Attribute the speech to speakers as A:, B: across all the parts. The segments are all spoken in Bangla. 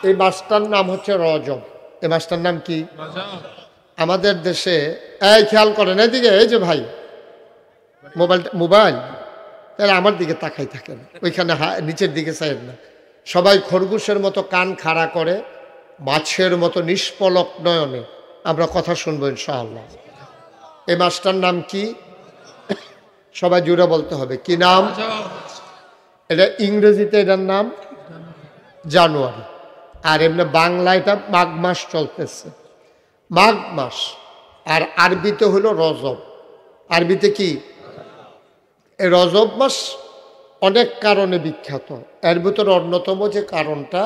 A: এই মাসটার নাম হচ্ছে রজব। এই মাসটার নাম কি? আমাদের দেশে এই খেয়াল করেন এদিকে, এই যে ভাই মোবাইল তাহলে আমার দিকে তাকাই থাকেন, ওইখানে নিচের দিকে চাইেন না। সবাই খরগোশের মতো কান খাড়া করে মাছের মতো নিষ্পলক নয়নে আমরা কথা শুনবো ইনশাআল্লাহ। এই মাসটার নাম কি? সবাই জুড়ে বলতে হবে, কি নাম? এটা ইংরেজিতে এটার নাম জানুয়ারি, আর এমনি বাংলা এটা মাঘ মাস চলতেছে, মাঘ মাস। আর আরবিতে হলো রজব। আরবিতে কি? এই রজব মাস অনেক কারণে বিখ্যাত। এর ভিতরে অন্যতম যে কারণটা,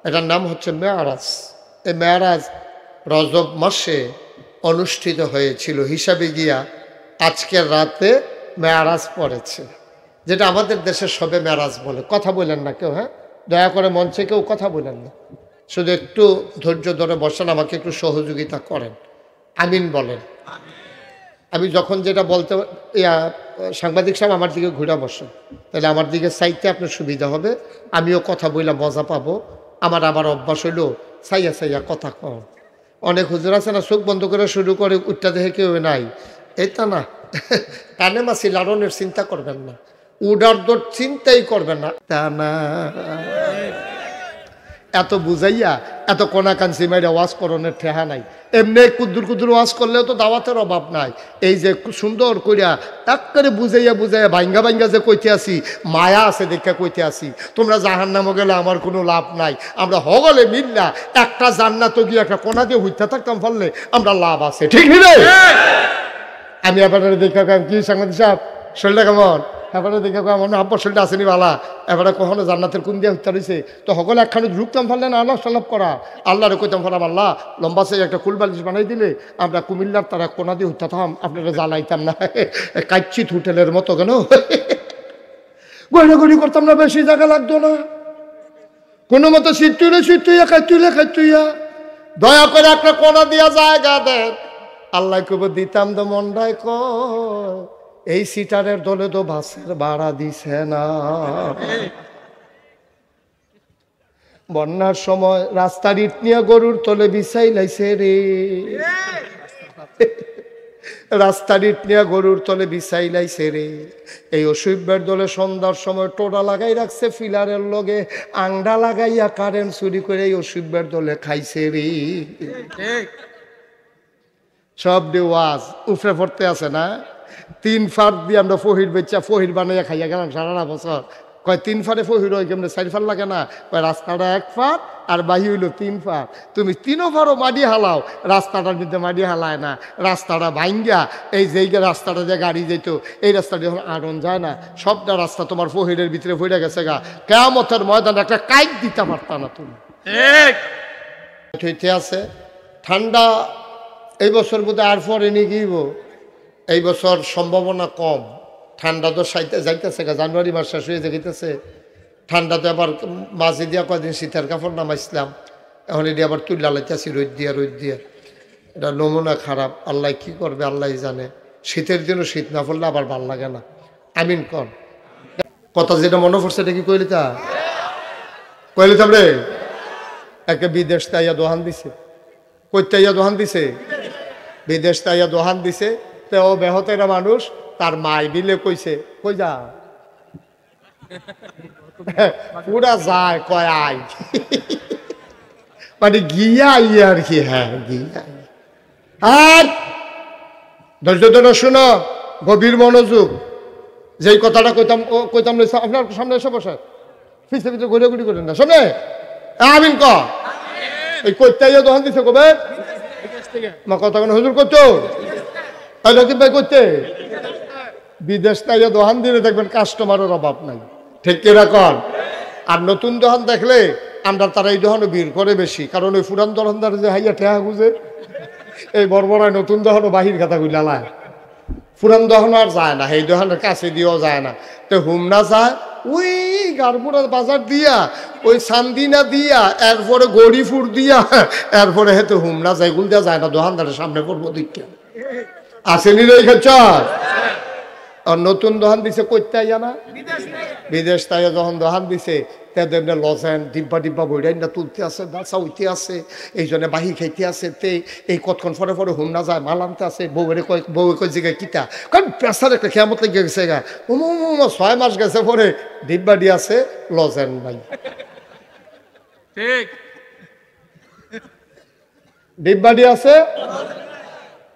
A: এটার নাম হচ্ছে মেয়ারাজ। এই মেয়ারাজ রজব মাসে অনুষ্ঠিত হয়েছিল হিসাবে গিয়া আজকের রাতে মেয়ারাজ পড়েছে, যেটা আমাদের দেশে সবে মেয়ারাজ বলে। কথা বলেন না কেউ, হ্যাঁ দয়া করে মঞ্চে কেউ কথা বলেন না, শুধু একটু ধৈর্য ধরে বসেন, আমাকে একটু সহযোগিতা করেন, আমিন বলেন। আমি যখন যেটা বলতে সাংবাদিক সাহেব আমার দিকে ঘুরে বসেন, তাহলে আমার দিকে চাইতে আপনার সুবিধা হবে, আমিও কথা বইলা মজা পাবো। আমার আবার অভ্যাস হইল সাইয়া সাইয়া কথা কম। অনেক হুজুর আছে না, চোখ বন্ধ করে শুরু করে উঠটা দেখে কেউ নাই, এটা না কানে মাসি লাড়নের চিন্তা করবেন না, উডার দর চিন্তাই করবেন না, তা না। এত বুঝাইয়া এত কোনা কাঞ্চি মাইরা ওয়াজ করণের ঠেহা নাই। এমনি কুদ্দুর কুদ্দুর ওয়াজ করলেও তো দাওয়াতের অভাব নাই। এই যে সুন্দর করিয়া এক করে বুঝাইয়া বুঝাইয়া ভাঙ্গা ভাঙ্গা যে কইতে আসি, মায়া আছে দেখা কইতে আসি, তোমরা জাহান্নামে গেলে আমার কোনো লাভ নাই, আমরা হগলে মিল্লা একটা জান্নাত গিয়ে একটা কোনা দিয়ে হইতে থাকতাম পারলে আমরা লাভ আছে, ঠিক রে? আমি আপনারা দেখা কি সাংবাদিক সাহেব শরীরটা কেমন? এবারে দেখে আমার আব্বার শরীরটা আসেনি বালা, এবারে কখনো জান্নাতের কোন দিয়ে হত্যা রয়েছে, তো সকলে একখানে ঢুকতাম পারলে না আল্লাহ সাল্লাপ করা, আল্লাহরে কইতাম পারাম আল্লাহ লম্বা সে একটা কুলবালিশ বানাই দিলে আমরা কুমিল্লার তারা কোনা দিয়ে হত্যাতাম, আপনারা জ্বালাইতাম না কাচ্চিত হোটেলের মতো কেন গড়ি করতাম না, বেশি জায়গা লাগতো না, কোনো মতো শীত তুইয়া খাইতুইয়া দয়া করে একটা কোনা দিয়া জায়গা দেন। আল্লাহ কব দিতাম তো মন্ডায় কয় এই সিটারের দলে তো বাসের ভাড়া দিছে না। বন্যার সময় রাস্তার ইট নিয়ে গরুর তলে বিছাই লাইছে রে, রাস্তার ইট নিয়ে গরুর তলে বিছাই লাইছে রে। এই অসুবিধার দলে সন্ধ্যার সময় টোটা লাগাই রাখছে ফিলারের লগে, আংডা লাগাইয়া কারেন্ট চুরি করে এই অসুবিধার দলে খাইছে রে। সব দিয়ে ওয়াজ উফরে পড়তে আছে না। 3 ফার দিয়ে আমরা ফহির বেচা ফহির বানাইয়া খাইয়া গেলাম সারা বছর। কয় 3 ফারে ফহির হয় কেমন 4 ফার লাগে না? কয় রাস্তাটা 1 ফার আর বাহি হইল 3 ফার, তুমি 3 ফারও মাটি হালাও, রাস্তাটার মধ্যে মাটি হালায় না, রাস্তাটা ভাঙ্গা এই যে রাস্তাটা যে গাড়ি যেত এই রাস্তাটা যখন আড়ন যায় না, সবটা রাস্তা তোমার ফহিরের ভিতরে ভরে গেছে গা। কিয়ামতের ময়দানে একটা কাইক দিতে পারতা না তুমি। ঠিক আছে, ঠান্ডা এই বছর বোধ আর পরে নিয়ে গিয়েব, এই বছর সম্ভাবনা কম। ঠান্ডা তো যাইতেছে গা, জানুয়ারি মাস শেষ হয়ে যাইতেছে, ঠান্ডাতে আবার মাঝে দিয়া কয়েকদিন শীতের কাপড় নামাইছিলাম, এখন এটি আবার তুলে লাইতেছি রোদ দিয়া। এটা নমুনা খারাপ, আল্লাহ কি করবে আল্লাহ জানে। শীতের দিনও শীত না পড়লে আবার ভাল লাগে না। আমিন কন কথা যেটা মনে পড়ছে এটা কি কইলিতাম রে। একে বিদেশ তাইয়া দোহান দিছে, কইতাইয়া দোহান দিছে, বিদেশ তাইয়া দোহান দিছে। তো বেহতেরা মানুষ, তার মাই বিলে কইছে কই যা পুরা যায় কয় আই মানে গিয়া ইয়ে আর কি। হ্যাঁ গিয়া। আর ধৈর্য ধরে শুনো, গভীর মনোযোগ। যেই কথাটা কইতাম আপনার সামনে এসে বসে পিছিয়ে পিছিয়ে ঘুরে করেন না, শোনে আমিন ক এই কইতাইয়া দোহান দিছে কবে মা কথা কেন হুজুর করতো রকিব ভাই করতে বিদেশ তাইয়া দোহান দিলে দেখবেন কাস্টমারের অভাব নাই, ঠিক কিরকম। আর নতুন দোহান দেখলে আমরা তারা এই দোহানও ভিড় করে বেশি, কারণ ওই পুরান দোকানদার যে হাইয়া ঠেহা গুজে এই বড়বড়ায় নতুন দোহানও বাহির খাতা গুলালায়, পুরান দোহানো আর যায় না, এই দোহানের কাছে দিয়েও যায় না। তো হুমনা যায় ওই গারপুরা বাজার দিয়া, ওই চান্দিনা দিয়া, এরপরে গড়িপুর দিয়া, এরপরে হেতু হুমনা যায়, গুল দেওয়া যায় না, দোকানদারের সামনে পড়বো দীক্ষা আসেনি রে। আর নতুন দোকান দিছে কইতে আইয়া না বিদেশ তাই যখন দোকান দিছে তেমনি লজেন ডিব্বা ডিব্বা বইরাই না তুলতে আছে দাসা উইতে আছে এই জন্য বাহি খাইতে আছে তে এই কতক্ষণ পরে পরে হুম না যায় মাল আনতে আছে বউরে কয় বউ কই জিগায় কিতা কারণ পেশার একটা খেয়ামত লেগে গেছে গা 6 মাস গেছে পরে ডিব্বা ডি আছে লজেন নাই
B: ঠিক
A: ডিব্বা ডি আছে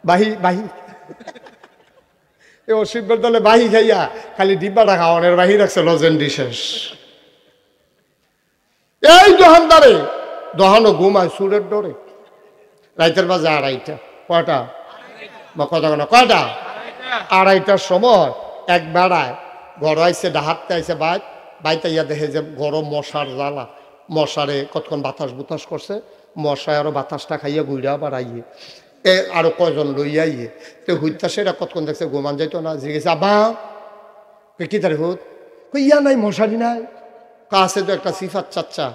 A: বাহি বাহি এই অসিবের দলে বাহি খাইয়া খালি ডিব্বাটা খাওয়ানোর বাহি রাখছে লজেন্ডি শেষ এই দোকানদারে দোকানও ঘুমায় সুরের ডরে রাইতের বাজে 2:30 কয়টা বা কথা কেন কয়টা 2:30টার সময় এক বেড়ায় ঘর আইসে ডাহাতে আইসে বাইতে ইয়া দেখে যে গরম মশার জ্বালা মশারে কতক্ষণ বাতাস বুতাস করছে মশায় আরো বাতাসটা খাইয়া গুইরা বাড়াইয়ে আরো কয়জন লইয়া ইয়ে তো হুইতা সেটা কতক্ষণ দেখছে ঘুমান যাইতো না জিজ্ঞেস আবা কি তারে হুত ইয়া নাই মশারি নাই কাছে তো একটা সিফাত চাচ্চা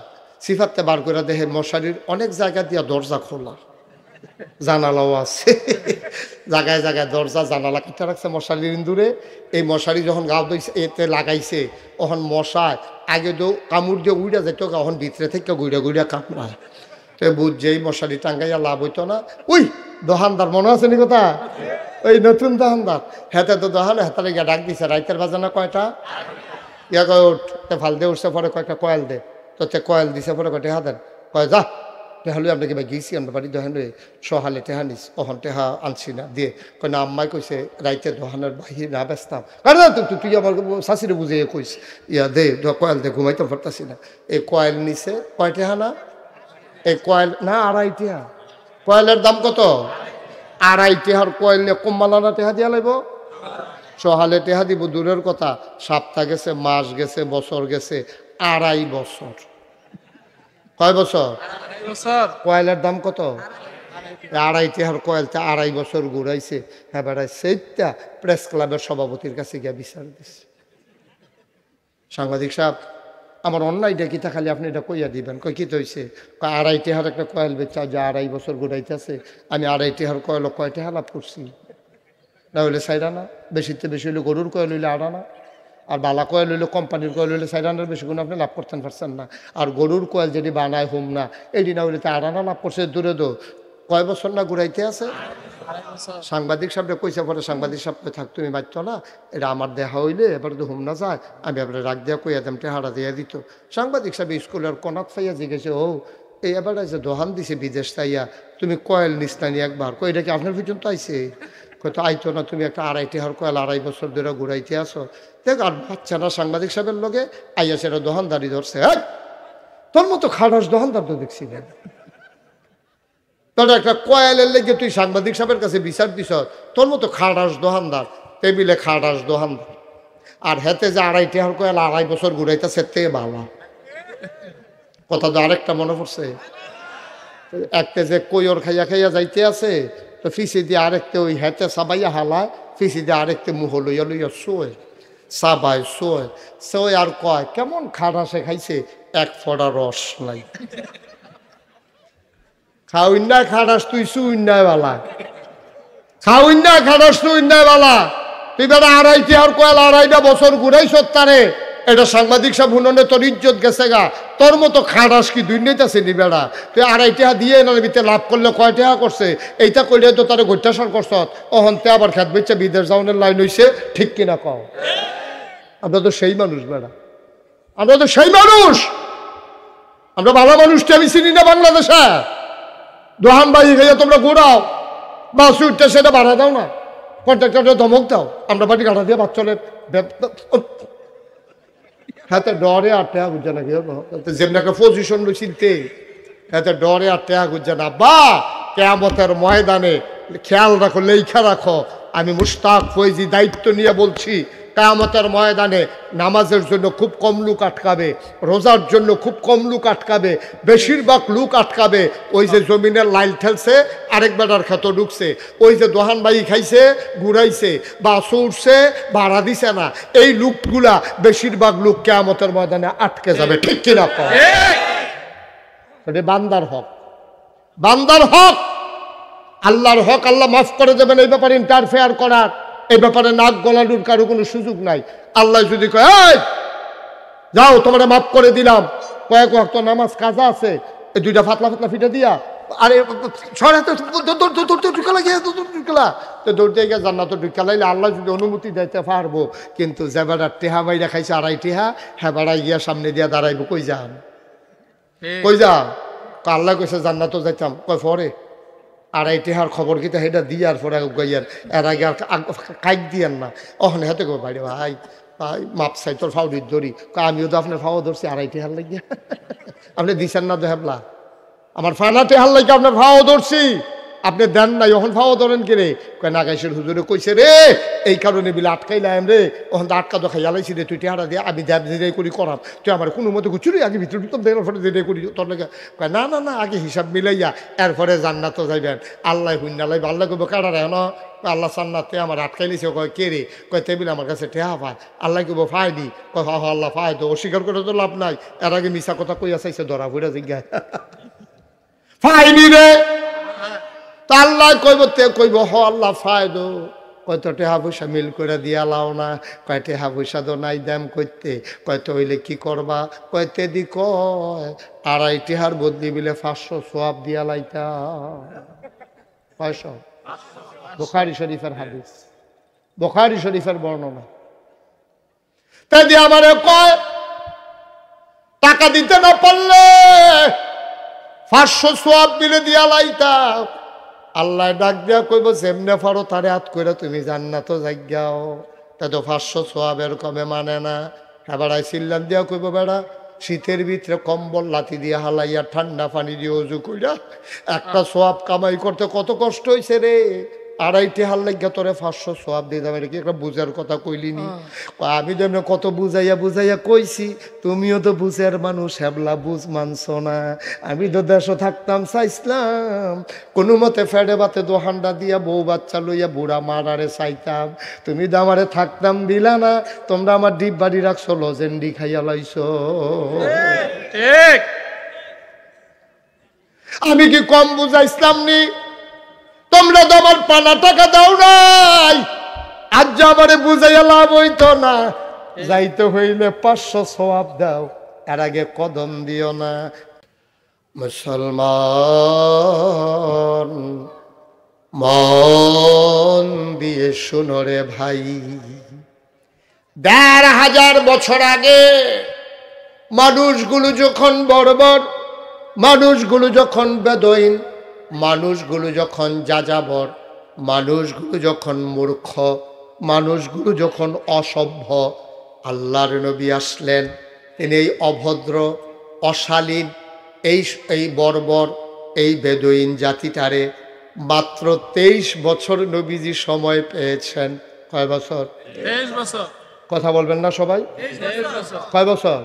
A: সিফাততে বার করে দেখে মশারির অনেক জায়গা দিয়া দরজা খোলা জানালাও আছে জায়গায় জায়গায় দরজা জানালা কিটা রাখছে মশারির ইন্দুরে এই মশারি যখন গাও দইছে এতে লাগাইছে তখন মশায় আগে তো কামড় দিয়ে উড়া যেত এখন ভিতরে থেকে গুইড়া গুইড়া কামড়ায় তো বুঝছেই মশারি টাঙ্গাইয়া লাভ হইতো না ওই দোকানদার মনে আছে নি কথা ওই নতুন দোকানদার হেতে তো দোকান হেতারে গিয়া ডাক দিছে রাইতের বাজানা কয়টা ইয়া কয় উঠ ফাল দিয়ে উঠছে পরে কয়েকটা কয়েল দে তো তে কয়েল দিছে পরে কয় টেহা দেন কয় যা টেহা লই আপনাকে গিয়েছি আমরা বাড়ি দোকান লই সহালে টেহা নিস অহন টেহা আনছি না দিয়ে কয় না আম্মাই কইছে রাইতে দোকানের বাহির না ব্যস্তাম আরে তুই আমার শাশুড়ি বুঝিয়ে কইস ইয়া দে কয়েল দে ঘুমাইতে পারতাছি না এই কয়েল নিছে কয় টেহা না এই কয়েল না 2.5 টেহা কয়েলের দাম কত 2.5 টেহার কয়েল নিয়ে কম্মালানা টেহা দিয়া লাগবো সহালে টেহা দিব দূরের কথা সপ্তাহ গেছে মাস গেছে বছর গেছে 2.5 বছর কয় বছর কয়েলের দাম কত 2.5 টেহার কয়েলটা 2.5 বছর ঘুরাইছে হ্যাঁ বেড়াই সেইটা প্রেস ক্লাবের সভাপতির কাছে গিয়া বিচার দিছে সাংবাদিক সাহেব আমার অন্যায়টা কিতা খালি আপনি এটা কইয়া দিবেন কই কি হইছে 2.5 টেহার একটা কয়েল বেচা যে 2.5 বছর ঘুরাইতেছে আমি 2.5 টেহার কয়েল কয় টেহা লাভ করছি না হইলে সাইরানা বেশিতে বেশি হইলে গরুর কয়েল হইলে 8 আনা আর বালা কয়েল হইলে কোম্পানির কয়েল হইলে সাইরানার বেশি কোনো আপনি লাভ করতেন পারছেন না আর গরুর কয়েল যদি বানায় হুম না এটি না হইলে তো 8 আনা লাভ করছে দূরে দো কয় বছর না ঘুরাইতে আছে সাংবাদিক সাহেবটা কইসা পরে সাংবাদিক সাহেব থাক তুমি বাধ্য না এটা আমার দেখা হইলে এবার তো হুম না যায় আমি আপনার রাগ দেওয়া কইয়া দাম টেহারা দিয়ে দিত সাংবাদিক সাহেব স্কুলের কনাত ফাইয়া জিজ্ঞেসে ও এই এবার যে দোহান দিছে বিদেশ তাইয়া তুমি কয়েল নিস্তানি একবার কই এটা কি আপনার পর্যন্ত আইছে কত আইতো না তুমি একটা 2.5 টেহার কয়েল 2.5 বছর ধরে ঘুরাইতে আসো দেখ আর বাচ্চারা সাংবাদিক সাহেবের লগে আইয়া সেটা দোকানদারি ধরছে তোর মতো খাটাস দোকানদার তো দেখছি না তোর একটা কয়েলের লেগে তুই সাংবাদিক সাহেবের কাছে বিচার দিস তোর মতো খাটাস দোকানদার টেবিলে খাটাস দোকানদার আর হেতে যে 2.5 টেহার কয়েল 2.5 বছর ঘুরাইতেছে তে ভালো কথা তো আরেকটা মনে পড়ছে একটা যে কইর খাইয়া খাইয়া যাইতে আছে তো ফিসি দিয়ে আরেকটা ওই হেতে সাবাইয়া হালায় ফিসি দিয়ে আরেকটা মুহ লইয়া লইয়া শোয় সাবাই শোয় আর কয় কেমন খাটাসে খাইছে 1 ফোঁটা রস নাই খাওইন্যা খাটাস তুই সুইন্যায় বালা খাওইন্যা খাটাস সুইন্যায় বালা তুই বেটা 2.5 টেহার কয়েল 2.5টা বছর ঘুরাইছ তারে এটা সাংবাদিক সাহেব হুননে তোর ইজ্জত গেছে গা তোর মতো খাটাস কি দুর্নীতি নি বেড়া তুই 2.5 টেহা দিয়ে এনার ভিতরে লাভ করলে কয় টেহা করছে এইটা কইলে তো তারা গৈত্যাসার করছ অহন্তে আবার খেত বেচে বিদেশ যাওয়ানের লাইন হইছে ঠিক কিনা কও আমরা তো সেই মানুষ বেড়া আমরা তো সেই মানুষ আমরা ভালো মানুষটা আমি চিনি না বাংলাদেশে দোহান বাড়ি খাইয়া তোমরা ঘুরাও বা সুইটটা সেটা বাড়া দাও না কন্ট্রাক্টরটা ধমক দাও আমরা বাড়ি গাড়া দিয়ে বাচ্চলে হাতে ডরে 8 টাকা গুজা না যেমন একটা পজিশন চিনতে হাতে ডরে 8 টাকা গুজা না বা কিয়ামতের ময়দানে খেয়াল রাখো লেখা রাখো আমি মুশতাক ফৈজি দায়িত্ব নিয়ে বলছি কিয়ামতের ময়দানে নামাজের জন্য খুব কম লোক আটকাবে রোজার জন্য খুব কম লোক আটকাবে বেশিরভাগ লোক আটকাবে ওই যে জমিনের লাইল ঠেলছে আরেক বেটার ক্ষেত ঢুকছে ওই যে দোহান বাই খাইছে ঘুরাইছে বা উঠছে ভাড়া দিছে না এই লোকগুলা বেশিরভাগ লোক কিয়ামতের ময়দানে আটকে যাবে ঠিক কিনা বান্দার হক বান্দার হক আল্লাহর হক আল্লাহ মাফ করে দেবেন এই ব্যাপারে ইন্টারফেয়ার করার এই ব্যাপারে নাক গলানোর কারো কোনো সুযোগ নাই। আল্লাহ যদি কয় এই যাও তোমার মাফ করে দিলাম, কয়েক ওয়াক্ত নামাজ কাজা আছে, এই দুইটা ফাতলা ফাতলা ফিটা দিয়া আরে দৌড়তে গিয়ে জান্নাত ঢুকালাইলে আল্লাহ যদি অনুমতি দিতে পারবো। কিন্তু যে বেড়া টেহা মাইরা খাইছে আড়াই টেহা, হ্যাঁ বেড়াই গিয়া সামনে দিয়া দাঁড়াইবো, কই যান কই যান? আল্লাহ কইছে জান্নাত যাইতাম, কয় পরে আড়াই টেহার খবর কিতা সেটা দিয়ার পরে গাইয়ার এর আগে আর কাইক দিয়ান না। ওখানে হাতে কই বাইরে ভাই ভাই মাপ চাই তোর ফাউডির ধরি, আমিও তো আপনার ফাও ধরছি আড়াই টেহার লাগিয়া, আপনি দিছেন না তো হেবলা, আমার ফানা টেহার লাগিয়া আপনার ফাও ধরছি, আপনি দেন নাই, ওখান ফাও ধরেন কে রে? কয় নাগাইশের হুজুরে কইছে রে এই কারণে বিলে আটকাইলাম রে, ওখান তো আটকা তো খাইয়ালাইছি রে, তুই টেহারা দিয়ে আমি দেব যেটাই করি করাম, তুই আমার কোনো মতো ঘুচুরি আগে ভিতরে ঢুকতাম দেওয়ার পরে যেটাই করি তোর লেগে। কয় না না না আগে হিসাব মিলাইয়া এরপরে জান্নাত যাইবেন। আল্লাহ হুন্নালাই আল্লাহ কইব কাটা রে না, আল্লাহ সান্নাতে আমার আটকাইলিছে, কয় কে রে? কয় টেবিল আমার কাছে টেহা পায়। আল্লাহ কইব ফায়নি, কয় হা আল্লাহ ফায় তো, অস্বীকার করে তো লাভ নাই, এর আগে মিশা কথা কইয়া চাইছে ধরা ভুইরা জিজ্ঞাসা ফাইনি রে। তা আল্লাহ কইব তে কইব হ আল্লাহ ফায়দো, কয় তো টেহা পয়সা মিল করে দিয়া লাও না, কয় টেহা পয়সা তো নাই দাম করতে, কয় তো হইলে কি করবা? কয় তেদি কয় আড়াই টেহার বদলি বিলে 500 সোয়াব দিয়া লাইতা। 500 বুখারী শরীফের হাদিস, বুখারী শরীফের বর্ণনা। তেদি আমারে কয় টাকা দিতে না পারলে 500 সোয়াব বিলে দিয়া লাইতা। আল্লাহ ডাক দিয়া কইব যেমনে পারো তারে হাত করে তুমি জান্নাত যাইগাও, তা তো 500 সোয়াবের কমে মানে না। এবার চিল্লান দিয়া কইব বেড়া শীতের ভিতরে কম্বল লাথি দিয়ে হালাইয়া ঠান্ডা পানি দিয়ে অজু কইরা একটা সোয়াব কামাই করতে কত কষ্ট হয়েছে রে, আড়াইটি হাল লাগিয়া তোরে 500 সোয়াব দিয়ে যাবে, কি একটা বুঝার কথা কইলিনি? আমি যেমন কত বুঝাইয়া বুঝাইয়া কইছি, তুমিও তো বুঝের মানুষ, হেবলা বুঝ মানছ না। আমি তো দেশে থাকতাম চাইছিলাম কোনো মতে ফেডে বাতে দোহান্ডা দিয়া বউ বাচ্চা লইয়া বুড়া মারারে চাইতাম, তুমি তো আমারে থাকতাম দিলা না, তোমরা আমার ডিপ বাড়ি রাখছো, লজেন্ডি খাইয়া লাইছো। আমি কি কম বুঝাইছিলাম নি? তোমরা তো আমার পানা টাকা দাও নাই, আজ যে আমারে বুঝাইয়া লাভ হইতো না, যাইতে হইলে 500 সোয়াব দাও, এর আগে কদম দিও না। মুসলমান মন দিয়ে শুনো রে ভাই, 1500 বছর আগে মানুষগুলো যখন বর্বর, মানুষগুলো যখন বেদইন, মানুষগুলো যখন যাযাবর, মানুষগুলো যখন মূর্খ, মানুষগুলো যখন অসভ্য, আল্লাহর নবী আসলেন, তিনি এই অভদ্র অশালীন এই বর্বর এই বেদুইন জাতিটারে মাত্র 23 বছর নবীজি সময় পেয়েছেন। কয় বছর? 23 বছর। কথা বলবেন না সবাই? 23 বছর। কয় বছর?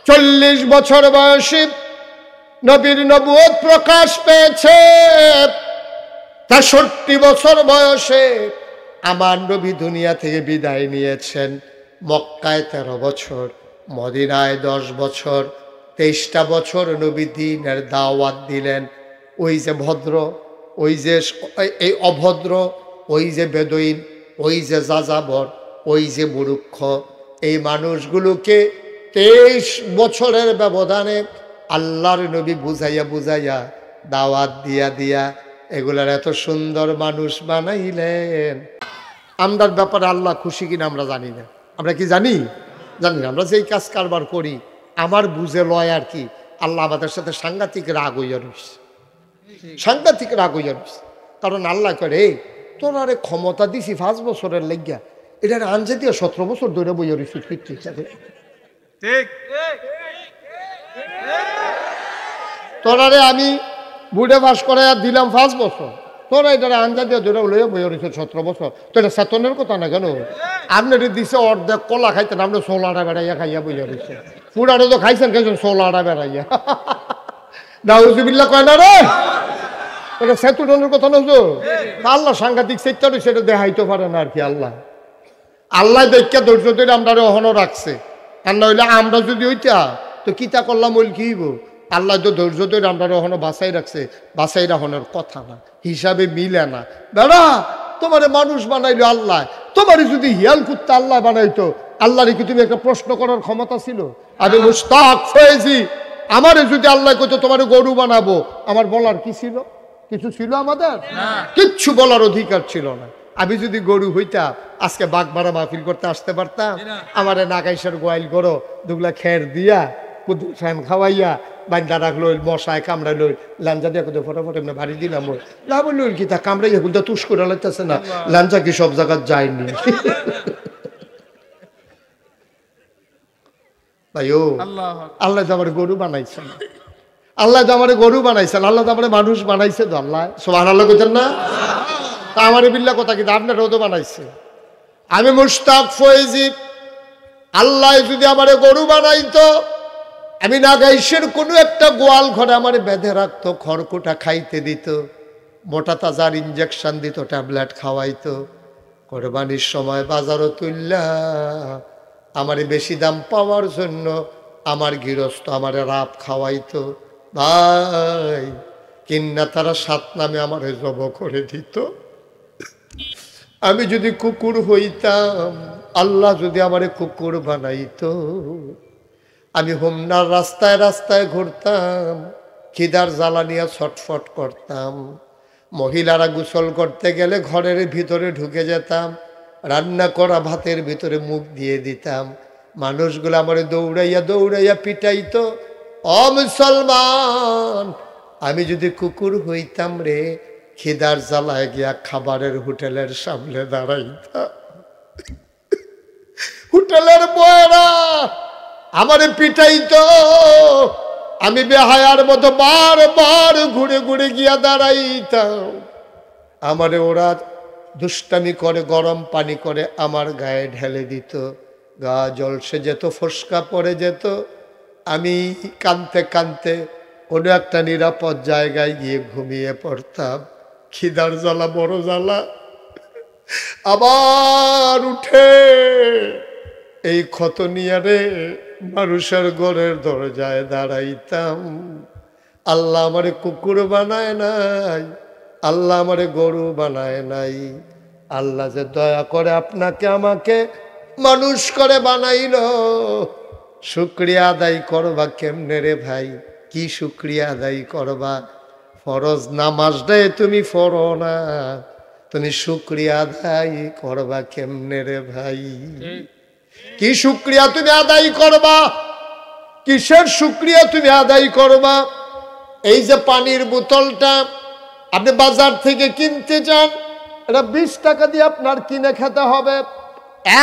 A: 40 বছর বয়সে নবীর নবুয়ত প্রকাশ পেয়েছে। 63 বছর বয়সে আমার নবী দুনিয়া থেকে বিদায় নিয়েছেন। মক্কায় 13 বছর, মদিনায় 10 বছর, 23টা বছর নবী দ্বীনের দাওয়াত দিলেন। ওই যে ভদ্র, ওই যে এই অভদ্র, ওই যে বেদুইন, ওই যে যাযাবর, ওই যে মূর্খ, এই মানুষগুলোকে 23 বছরের ব্যবধানে আল্লাহর নবী বুঝাইয়া বুঝাইয়া দাওয়াত দিয়া দিয়া এগুলার এত সুন্দর মানুষ বানাইলেন। আমরার ব্যাপারে আল্লাহ খুশি কিনা আমরা জানি না। আমরা কি জানি? জানি না। আমরা যেই কাজ কারবার করি আমার বুঝে লয় আর কি, আল্লাহ আমাদের সাথে সাংঘাতিক রাগ হইয়া রয়েছে, সাংঘাতিক রাগ হইয়া রয়েছে। কারণ আল্লাহ করে তোর আরে ক্ষমতা দিছি 5 বছরের লেগিয়া, এটার আনজে দিয়ে 17 বছর ধরে বইয়া রয়েছে। ঠিক, তোরারে আমি বুড়ে বাস করে দিলাম 5 বছর, তোরা এটারে আঞ্জা দিয়ে ধরে লইয়া বইয়া রয়েছে 17 বছর। তো এটা চেতনের কথা না কেন? আপনার দিছে অর্ধেক কলা খাইতেন, আপনি 16টা বেড়াইয়া খাইয়া বইয়া রয়েছে। পুরাটা তো খাইছেন খাইছেন 16টা বেড়াইয়া। নাউজুবিল্লাহ কয় না রে, এটা চেতনের কথা না। আল্লাহ সাংঘাতিক চেষ্টা রয়েছে, এটা দেখাইতে পারে না আর কি। আল্লাহ দেখা ধৈর্য ধরে আমরা অহনও রাখছে। আর না হইলে আমরা যদি ওইটা তো কিতা করলাম ওই কি হইব? আল্লাহ তো ধৈর্য ধরে আমরা ওখানে বাঁচাই রাখছে, বাঁচাই রাখানোর কথা না, হিসাবে মিলে না। বেড়া তোমারে মানুষ বানাইলো আল্লাহ, তোমারে যদি হিয়াল কুত্তা আল্লাহ বানাইতো, আল্লাহরে কি তুমি একটা প্রশ্ন করার ক্ষমতা ছিল? আমি মুশতাক ফয়েজি, আমারে যদি আল্লাহ কইতো তোমারে গরু বানাবো, আমার বলার কি ছিল? কিছু ছিল আমাদের? কিচ্ছু বলার অধিকার ছিল না। আমি যদি গরু হইতাম আজকে বাগমারা মাহফিল করতে আসতে পারতাম? আমারে নাগাইশের গোয়াইল করো দুগলা খের দিয়া কুদুর ফ্যান খাওয়াইয়া বান্দা রাখলো, মশায় কামড়াই লই, লাঞ্জা দিয়ে কোথাও ফটাফট এমনি ভারী দিলাম, ওই লাভ লইল কি তা কামড়াই এখন তো তুষ করে লাগতেছে না, লাঞ্জা কি সব জায়গায় যায়নি? ভাই ও আল্লাহ তো আমার গরু বানাইছে না, আল্লাহ তো আমার গরু বানাইছেন, আল্লাহ তো আমার মানুষ বানাইছে তো। আল্লাহ সুবহানাল্লাহ কইতেন না? তা আমার বিল্লাহ কথা কিন্তু আপনারাও তো বানাইছে। আমি মুশতাক ফয়েজি, আল্লাহ যদি আমার গরু বানাইতো, আমি নাগাইশের কোনো একটা গোয়াল ঘরে আমার বেঁধে রাখতো, খড়কুটা খাইতে দিত, মোটা তাজার ইঞ্জেকশন দিত, ট্যাবলেট খাওয়াইতো, কোরবানির সময় বাজারও তুললা আমার বেশি দাম পাওয়ার জন্য আমার গৃহস্থ আমার রাপ খাওয়াইতো। ভাই কিন্না তারা 7 নামে আমার জব করে দিত। আমি যদি কুকুর হইতাম, আল্লাহ যদি আমারে কুকুর বানাইতো, আমি হোমনার রাস্তায় রাস্তায় ঘুরতাম, খিদার জ্বালা নিয়ে ছটফট করতাম। মহিলারা গোসল করতে গেলে ঘরের ভিতরে ঢুকে যেতাম, রান্না করা ভাতের ভিতরে মুখ দিয়ে দিতাম। মানুষগুলো আমার দৌড়াইয়া দৌড়াইয়া পিটাইতো। ও মুসলমান, আমি যদি কুকুর হইতাম রে, খিদার জ্বালায় গিয়া খাবারের হোটেলের সামনে দাঁড়াইতাম। হোটেলের বয়েরা আমারে পিটাইতো, আমি বেহায়ার মতো বারবার ঘুরে ঘুরে গিয়া দাঁড়াইতাম। আমারে ওরা দুষ্টামি করে গরম পানি করে আমার গায়ে ঢেলে দিত, গা জলসে যেত, ফোসকা পড়ে যেত। আমি কাঁদতে কাঁদতে কোনো একটা নিরাপদ জায়গায় গিয়ে ঘুমিয়ে পড়তাম। খিদার জ্বালা বড় জ্বালা, আবার উঠে এই ক্ষত নিয়ে রে মানুষের ঘরের দরজায় দাঁড়াইতাম। আল্লাহ আমারে কুকুর বানায় নাই, আল্লাহ আমারে গরু বানায় নাই। আল্লাহ যে দয়া করে আপনাকে আমাকে মানুষ করে বানাইল, শুকরিয়া আদায় করবা কেমনে রে ভাই? কি শুকরিয়া আদায় করবা? ফরজ নামাজটাই তুমি পড়ো না, তুমি শুকরিয়া আদায় করবা কেমনে রে ভাই? কি শুকরিয়া তুমি আদায় করবা? কিসের শুকরিয়া তুমি আদায় করবা? এই যে পানির বোতলটা আপনি বাজার থেকে কিনতে চান, এটা 20 টাকা দিয়ে আপনার কিনে খেতে হবে।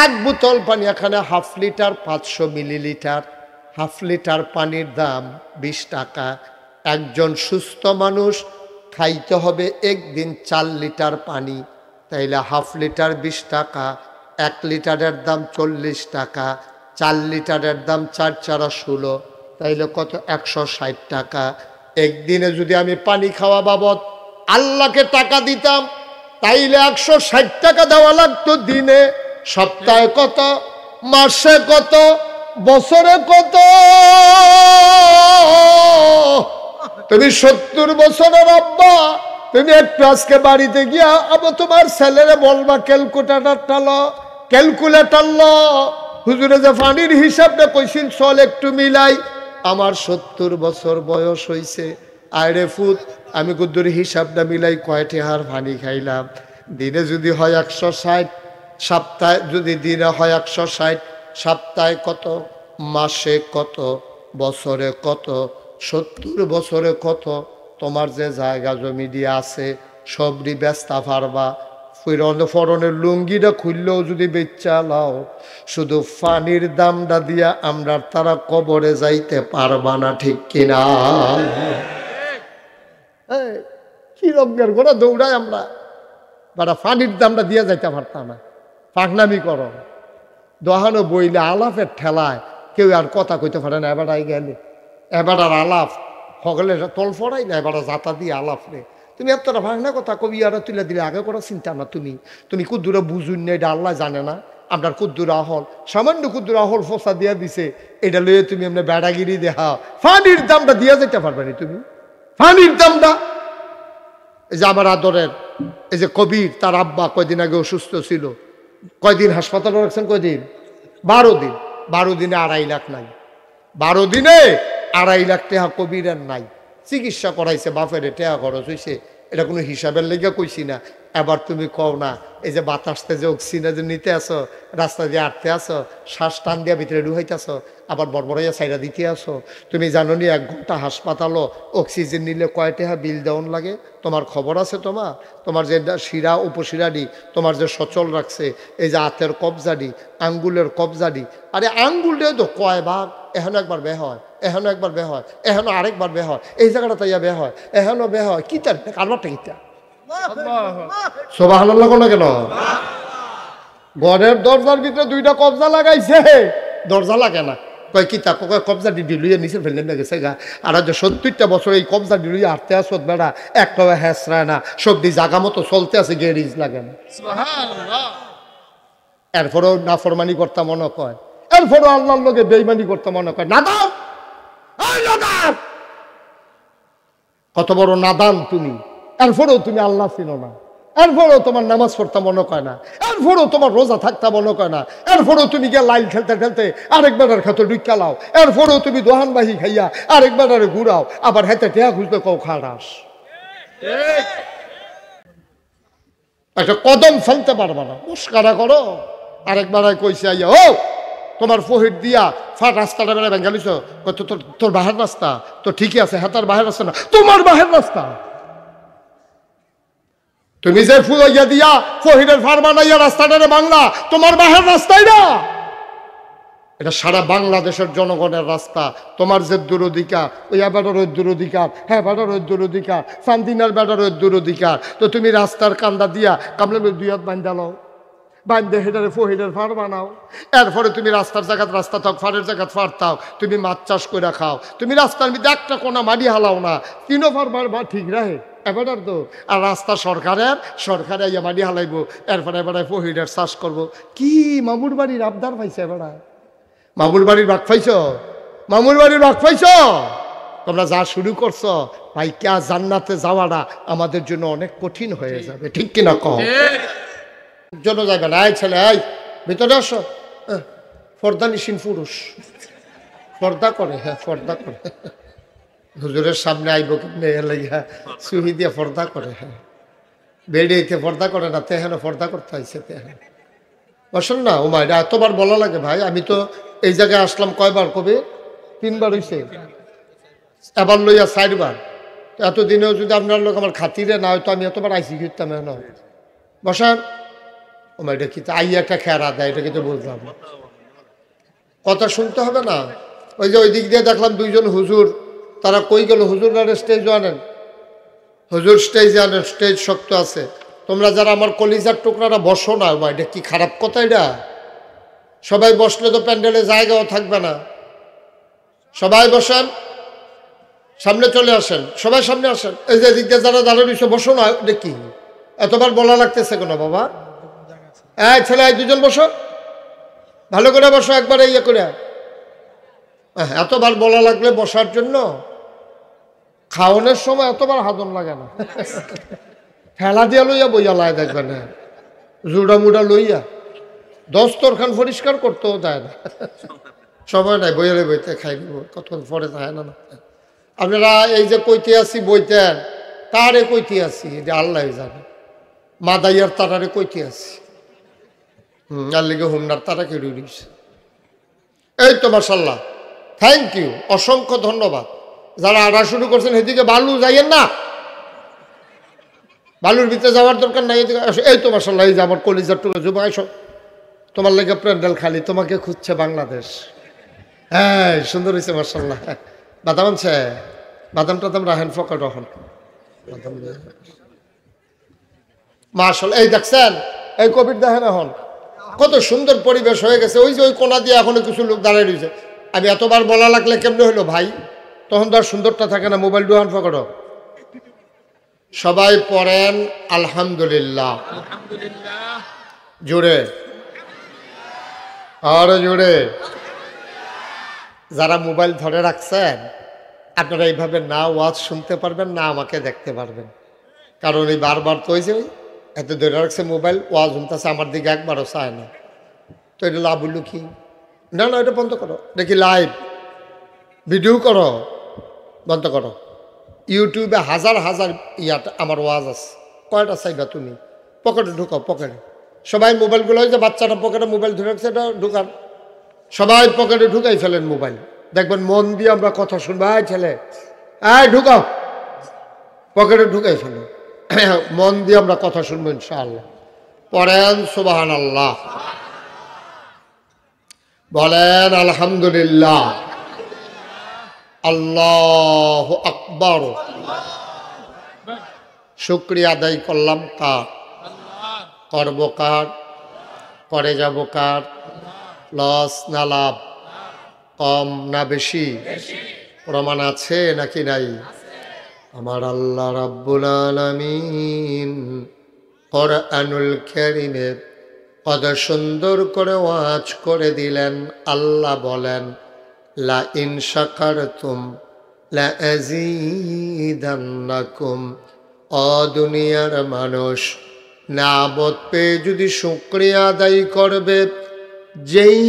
A: এক বোতল পানি, এখানে 1/2 লিটার 500 মিলিলিটার, 1/2 লিটার পানির দাম 20 টাকা। একজন সুস্থ মানুষ খাইতে হবে একদিন 4 লিটার পানি, তাইলে 1/2 লিটার 20 টাকা, 1 লিটারের দাম 40 টাকা, 4 লিটারের দাম 4 4 16, তাইলে কত? 160 টাকা। একদিনে যদি আমি পানি খাওয়া বাবদ আল্লাহকে টাকা দিতাম, তাইলে 160 টাকা দেওয়া লাগতো দিনে। সপ্তাহে কত? মাসে কত? বছরে কত? তুমি 70 বছরের আব্বা, তুমি একটু আজকে বাড়িতে গিয়া আবার তোমার ছেলেরে বলবা ক্যালকুলেটর লো, হুজুরে যে পানির হিসাবটা কইছেন চল একটু মিলাই। আমার 70 বছর বয়স হইছে, আরে ফুত আমি গুদ্দুর হিসাবটা মিলাই কয়টি হার পানি খাইলাম। দিনে যদি হয় 160, সপ্তাহে যদি দিনে হয় 160, সপ্তাহে কত? মাসে কত? বছরে কত? 70 বছরে কত? তোমার যে জায়গা জমি দিয়ে আছে সবরি বেচতে পারবা। ফরনের লুঙ্গিটা খুললেও যদি বেচা লাও, শুধু পানির দামটা দিয়া আমরা তারা কবরে যাইতে পারবা না, ঠিক কিনা? কি রঙের ঘোড়া দৌড়াই আমরা, বারা পানির দামটা দিয়ে যাইতে পারতাম না। পাকনামি করো, দহানো বইলে আলাপের ঠেলায় কেউ আর কথা কইতে পারে না। এবার গেলে এবার আর আলাপ সকলে তল ফড়াই না, এবার যাতা দিয়ে আলাপ রে। তুমি এতটা ভাঙনা কথা কবি আর তুলে দিলে আগে করা চিন্তা না। তুমি কুদ্দুরা বুঝুন না, এটা আল্লাহ জানে না। আপনার কুদ্দুরা আহল, সামান্য কুদ্দুরা আহল ফসা দিয়া দিছে, এটা লইয়ে তুমি এমনি বেড়াগিরি দেখা পানির দামটা দিয়া যেতে পারবে না। তুমি পানির দামটা এই যে আমার আদরের এই যে কবির, তার আব্বা কয়দিন আগে অসুস্থ ছিল। কয়দিন হাসপাতালে রাখছেন? কয়দিন? 12 দিন। 12 দিনে 2.5 লাখ নাই। 12 দিনে 2.5 লাখ টাকা কবিরের নাই। চিকিৎসা করাইছে, বাপের টাকা খরচ হয়েছে। এটা কোনো হিসাবের লেগে কইছি না। এবার তুমি কও না, এই যে বাতাসতে যে অক্সিজেন নিতে আসো, রাস্তা দিয়ে আটতে আসো, শ্বাস টান দিয়া ভিতরে ঢুকাইতেছো, আবার বড়বড়াইয়া সাইডা দিতে আসো। তুমি জানো নি 1 ঘন্টা হাসপাতালও অক্সিজেন নিলে কয় টাকা বিল দেওয়ান লাগে? তোমার খবর আছে? তোমার যে শিরা উপশিরাডি তোমার যে সচল রাখছে, এই যে হাতের কবজাডি, আঙ্গুলের কবজাডি, আরে আঙ্গুলটাও তো কয় ভাগ, এখনো একবার বে হয়, এখনো একবার বে হয়, এখনো আরেকবার বে হয়, এই জায়গাটা তাইয়া বে হয়, এখনো বে হয়। কি তার কারবারটা কিতা? সুবহানাল্লাহ না কেন? ঘরের দরজার ভিতরে 2টা কবজা লাগাইছে, দরজা লাগে না। কয় কিতা? কয় কবজা ডিলুইয়া নিচে ফেললেন না গেছে গা। আর যে 70টা বছর এই কবজা ডিলুইয়া হাঁটতে আসত বেড়া, একটা হ্যাঁসরায় না, সবদি জাগা মতো চলতে আছে, গেরিজ লাগে না। এরপরেও নাফরমানি করতে মনে কয়, এরপরেও আল্লাহর লোকে বেইমানি করতে মনে কয়। নাদান, কত বড় নাদান তুমি! এরপরেও তুমি আল্লাহ চিনো না, এরপরেও তোমার নামাজ পড়তে মনে কয় না, এরপরেও তোমার রোজা থাকতে মনে কয় না, এরপরেও তুমি গিয়ে লাইল খেলতে খেলতে আরেকবার খেতে ডুইকা লাও, এরপরেও তুমি দোহানবাহি খাইয়া আরেকবার ঘুরাও, আবার হেতে টেয়া খুঁজতে কও খারাস। একটা কদম ফেলতে পারবা না, মুস্কারা করো। আরেকবার কইছে আইয়া, ও তোমার ফহির দিয়া ফাট রাস্তাটা বেড়ে বেঙ্গালিছ, তোর বাহের রাস্তা তো ঠিকই আছে, হ্যাঁ তার বাহের রাস্তা না, তোমার বাহের রাস্তা। তুমি যে ফুলাইয়া দিয়া ফহিরের ফার বানাইয়া রাস্তাটা বাংলা, তোমার বাহের রাস্তাই না, এটা সারা বাংলাদেশের জনগণের রাস্তা। তোমার যে অধিকার, ওই বেটার অধিকার, হ্যাঁ বেটার অধিকার, শান্তিনার বেটার অধিকার। তো তুমি রাস্তার কান্দা দিয়া কামলে 2 হাত বান্ধা লও, বান্ধে হেটারে ফহিরের ফার বানাও। এরপরে তুমি রাস্তার জায়গাত রাস্তা থাক, ফারের জায়গাত ফার থাও, তুমি মাছ চাষ করে খাও। তুমি রাস্তার মধ্যে একটা কোনা মাটি হালাও না, 3 ফার ঠিক রাহে এবার তো। আর রাস্তা সরকারে ইয়া মাটি হালাইব, এরপরে এবার ফহিরের চাষ করবো। কি মামুর বাড়ির আবদার পাইছে? এবার মামুর বাড়ির ভাগ পাইছ, মামুর বাড়ির ভাগ পাইছ। তোমরা যা শুরু করছো ভাই, কে জান্নাতে যাওয়াটা আমাদের জন্য অনেক কঠিন হয়ে যাবে, ঠিক কিনা কও? জন্য যাবে না। এই ছেলে, এই ভিতরে আসো। পর্দা নিশিন পুরুষ, পর্দা করে, হ্যাঁ পর্দা করে। হুজুরের সামনে আইব কেমনে লাইয়া সুহি দিয়ে পর্দা করে, হ্যাঁ বেড়েইতে পর্দা করে না, তেহেন পর্দা করতে আইছে। তেহেন বসেন না। ওমা এটা এতবার বলা লাগে ভাই, আমি তো এই জায়গায় আসলাম কয়বার? কবে? 3 বার হয়েছে, এবার লইয়া 4 বার। এতদিনেও যদি আপনার লোক আমার খাতিরে না হয়তো আমি এতবার আইসি ফিরতাম। না বসান। ওমা এটা কি আই একটা খেরা দেয়, এটা কিন্তু বুঝলাম। কথা শুনতে হবে না। ওই যে ওই দিক দিয়ে দেখলাম 2 জন হুজুর, তারা কই গেল? হুজুররা স্টেজে আনেন, হুজুর স্টেজে আনেন, স্টেজ শক্ত আছে। তোমরা যারা আমার কলিজার টুকরারা বসো না, বা এটা কি খারাপ কথা? এটা সবাই বসলে তো প্যান্ডেলে জায়গাও থাকবে না। সবাই বসেন, সামনে চলে আসেন, সবাই সামনে আসেন। এই যে দিক দিয়ে যারা দাঁড়িয়ে বসো না, এটা কি এতবার বলা লাগতেছে কেন বাবা? এই ছেলে, 2 জন বসো, ভালো করে বসো, একবারে ইয়ে করে। এতবার বলা লাগলে বসার জন্য? খাওয়ানোর সময় এতবার হাদন লাগে না। ঠেলা দিয়া লইয়া বইয়া লাই দেখবেন, জুড়া মুড়া লইয়া দস্তরখান পরিষ্কার করতেও দেয় না, সময় নাই, বইয়ালে বইতে খাই দিব, কতক্ষণ পরে যায় না। আপনারা এই যে কইতে আসি বইতেন, তারে কইতে আসি, এটা আল্লাহ জানে। মাদাইয়ার তারারে কইতে আসি, আর লিগে হুমনার তারা কেড়ে দিয়েছে। এই তো মাশাল্লাহ, থ্যাংক ইউ, অসংখ্য ধন্যবাদ। যারা আড়া শুরু করছেন এদিকে বালু যাইয়েন না, বালুর ভিতরে যাওয়ার দরকার নাই। এই তো মাশাল্লাহ, এই যে আমার কলিজার টুকরো যুবক, তোমার লেগে প্যান্ডেল খালি, তোমাকে খুঁজছে বাংলাদেশ। হ্যাঁ সুন্দর হয়েছে মাশাল্লাহ। বাদাম আনছে, বাদাম টাদাম রাহেন ফকট এখন মাশাল্লাহ। এই দেখছেন, এই কোভিড দেখেন এখন কত সুন্দর পরিবেশ হয়ে গেছে। ওই যে ওই কোনা দিয়ে এখনো কিছু লোক দাঁড়িয়ে রয়েছে। আমি এতবার বলা লাগলে কেমনে হলো ভাই? তখন তো আর সুন্দরটা থাকে না। মোবাইল ডুহান ফকট। সবাই পড়েন আলহামদুলিল্লাহ, জোরে আরো জোরে। যারা মোবাইল ধরে রাখছেন, আপনারা এইভাবে না ওয়াজ শুনতে পারবেন, না আমাকে দেখতে পারবেন। কারণ এই বারবার তো হয়েছে এত ধরে রাখছে মোবাইল, ওয়াজ শুনতেছে, আমার দিকে একবারও চায় না। তো এটা লাভ হইল কি? না না, এটা বন্ধ করো, দেখি লাইভ ভিডিও করো, বন্ধ করো। ইউটিউবে হাজার হাজার ইয়াটা আমার ওয়াজ আছে, কয়টা চাইবা তুমি? পকেটে ঢুকাও, পকেটে। সবাই মোবাইলগুলো হয়েছে, বাচ্চাটা পকেটে মোবাইল ধরে রাখছে, এটা ঢুকান, সবাই পকেটে ঢুকাই ফেলেন মোবাইল। দেখবেন মন দিয়ে আমরা কথা শুনবো। এই ছেলে, ঢুকাও, পকেটে ঢুকাই ফেলো, মন দিয়ে আমরা কথা শুনবো ইনশাআল্লাহ। পড়েন সুবহানাল্লাহ, বলেন আলহামদুলিল্লাহ, আল্লাহু আকবার। শুকরিয়া আদায় করলাম কার? করব কার? করে যাব কার? লস না লাভ? কম না বেশি? প্রমাণ আছে নাকি নাই? আমার আল্লাহ রাব্বুল আলামিন কোরআনুল কারীমে কত সুন্দর করে ওয়াজ করে দিলেন। আল্লাহ বলেন, লা ইন শাকারতুম লা আযীদান্নাকুম। ও দুনিয়ার মানুষ, নিয়ামত পেয়ে যদি শুকরিয়া আদায় করবে, যেই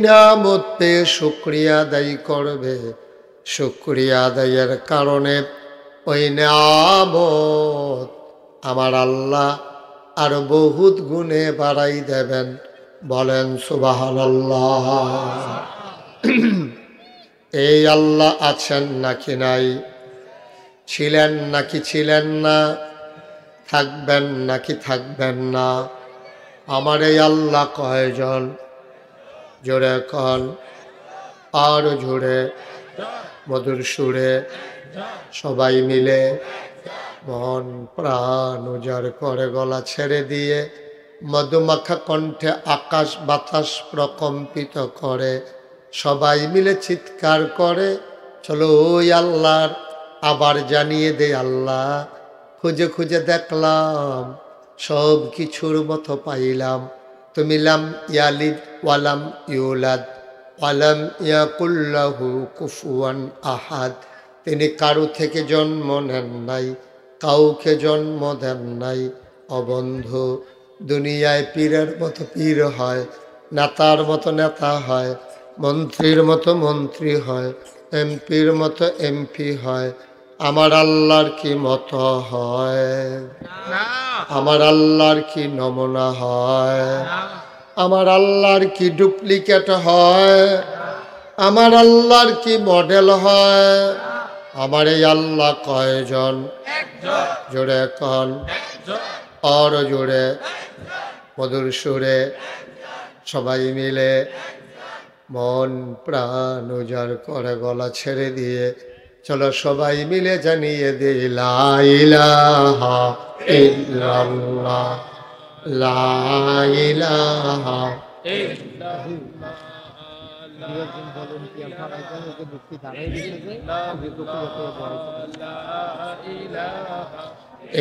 A: নিয়ামত পেয়ে শুকরিয়া আদায় করবে, শুকরিয়া আদায়ের কারণে ওই নিয়ামত আমার আল্লাহ আর বহুত গুণে বাড়াই দেবেন। বলেন সুবহানাল্লাহ। এই আল্লাহ আছেন নাকি নাই? ছিলেন নাকি ছিলেন না? থাকবেন নাকি থাকবেন না? আমার এই আল্লাহ কয়জন? জোরে কন, আর জোরে, মধুর সুরে, সবাই মিলে মন প্রাণ উজাড় করে গলা ছেড়ে দিয়ে মধুমাখা কণ্ঠে আকাশ বাতাস প্রকম্পিত করে সবাই মিলে চিৎকার করে, চলো ওই আল্লাহর আবার জানিয়ে দে। আল্লাহ, খুঁজে খুঁজে দেখলাম, সব কিছুর মতো পাইলাম। তুমি লাম ইয়ালিদ ওয়ালাম ইউলাদ ওয়ালাম ইয়াকুল্লাহু কুফুয়ান আহাদ। তিনি কারো থেকে জন্ম নেন নাই, কাউকে জন্ম দেন নাই। অবন্ধু, দুনিয়ায় পীরের মতো পীর হয়, নেতার মতো নেতা হয়, মন্ত্রীর মতো মন্ত্রী হয়, এমপির মতো এমপি হয়। আমার আল্লাহর কি মতো হয়? আমার আল্লাহর কি নমুনা হয়? আমার আল্লাহর কি ডুপ্লিকেট হয়? আমার আল্লাহর কি মডেল হয়? আমার এই আল্লাহ কয়জন? জোরে কন, আর জোরে, মধুর সুরে, সবাই মিলে মন প্রাণ উজাড় করে গলা ছেড়ে দিয়ে চলো সবাই মিলে জানিয়ে দিই, লা ইলাহা ইল্লাল্লাহ, লা ইলাহা ইল্লাল্লাহ।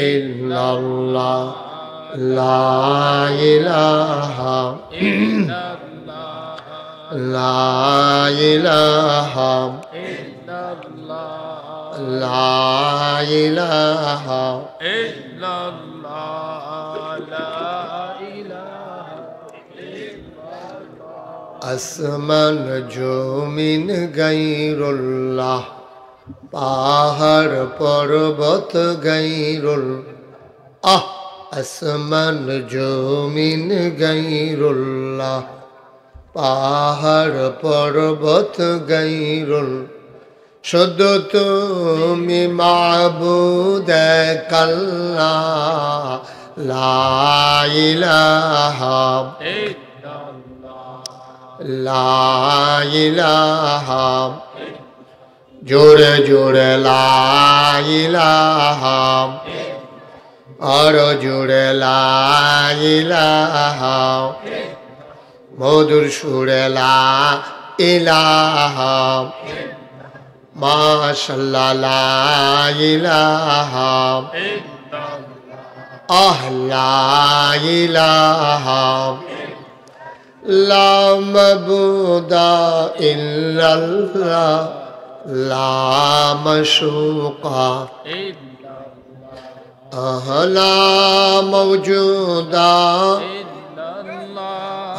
A: ইল্লাল্লাহ, লা ইলাহা ইল্লাল্লাহ, লা ইলাহা ইল্লাল্লাহ, লা ইলাহা ইল্লাল্লাহ, লা ইলাহা ইল্লাল্লাহ। আসমান জমিন গায়রুল্লাহ, পাহাড় পর্বত গায়রুল্লাহ। আসমান জমিন গায়রুল্লাহ, পাহাড় পর্বত গায়রুল্লাহ। শুধু তুমি মাবুদ এক আল্লাহ, লা ইলাহা ইল্লাল্লাহ, লা ইলাহা। জোরে জোরে লা ইলাহা, আর জোরে লা ইলাহা, মধুর সুরে লা ইলাহা। মাশাআল্লাহ, লা ইলাহা, লা ইলাহা, লা মাবুদা ইল্লাল্লাহ, লা মাশুকা अहला मौजूदा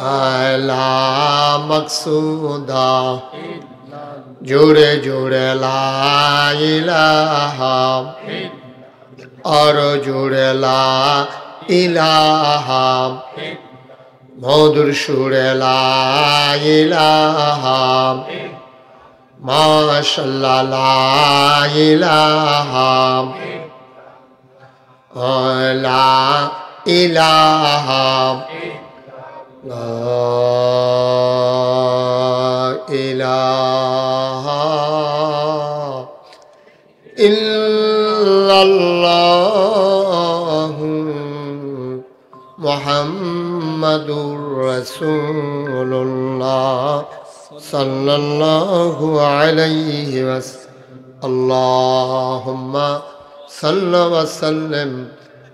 A: आला मकसूदा जुड़े जुड़े ला इलाहा और जुड़े ला इलाहा मधुर सुरे ला इलाहा माशाल्लाह ला इलाहा ला इलाहा ला इलाहा इल्लल्लाहु मुहम्मदुर रसूलुल्लाह सल्लल्लाहु अलैहि वसल्लम अल्लाहुम्मा सल्लि व सल्लिम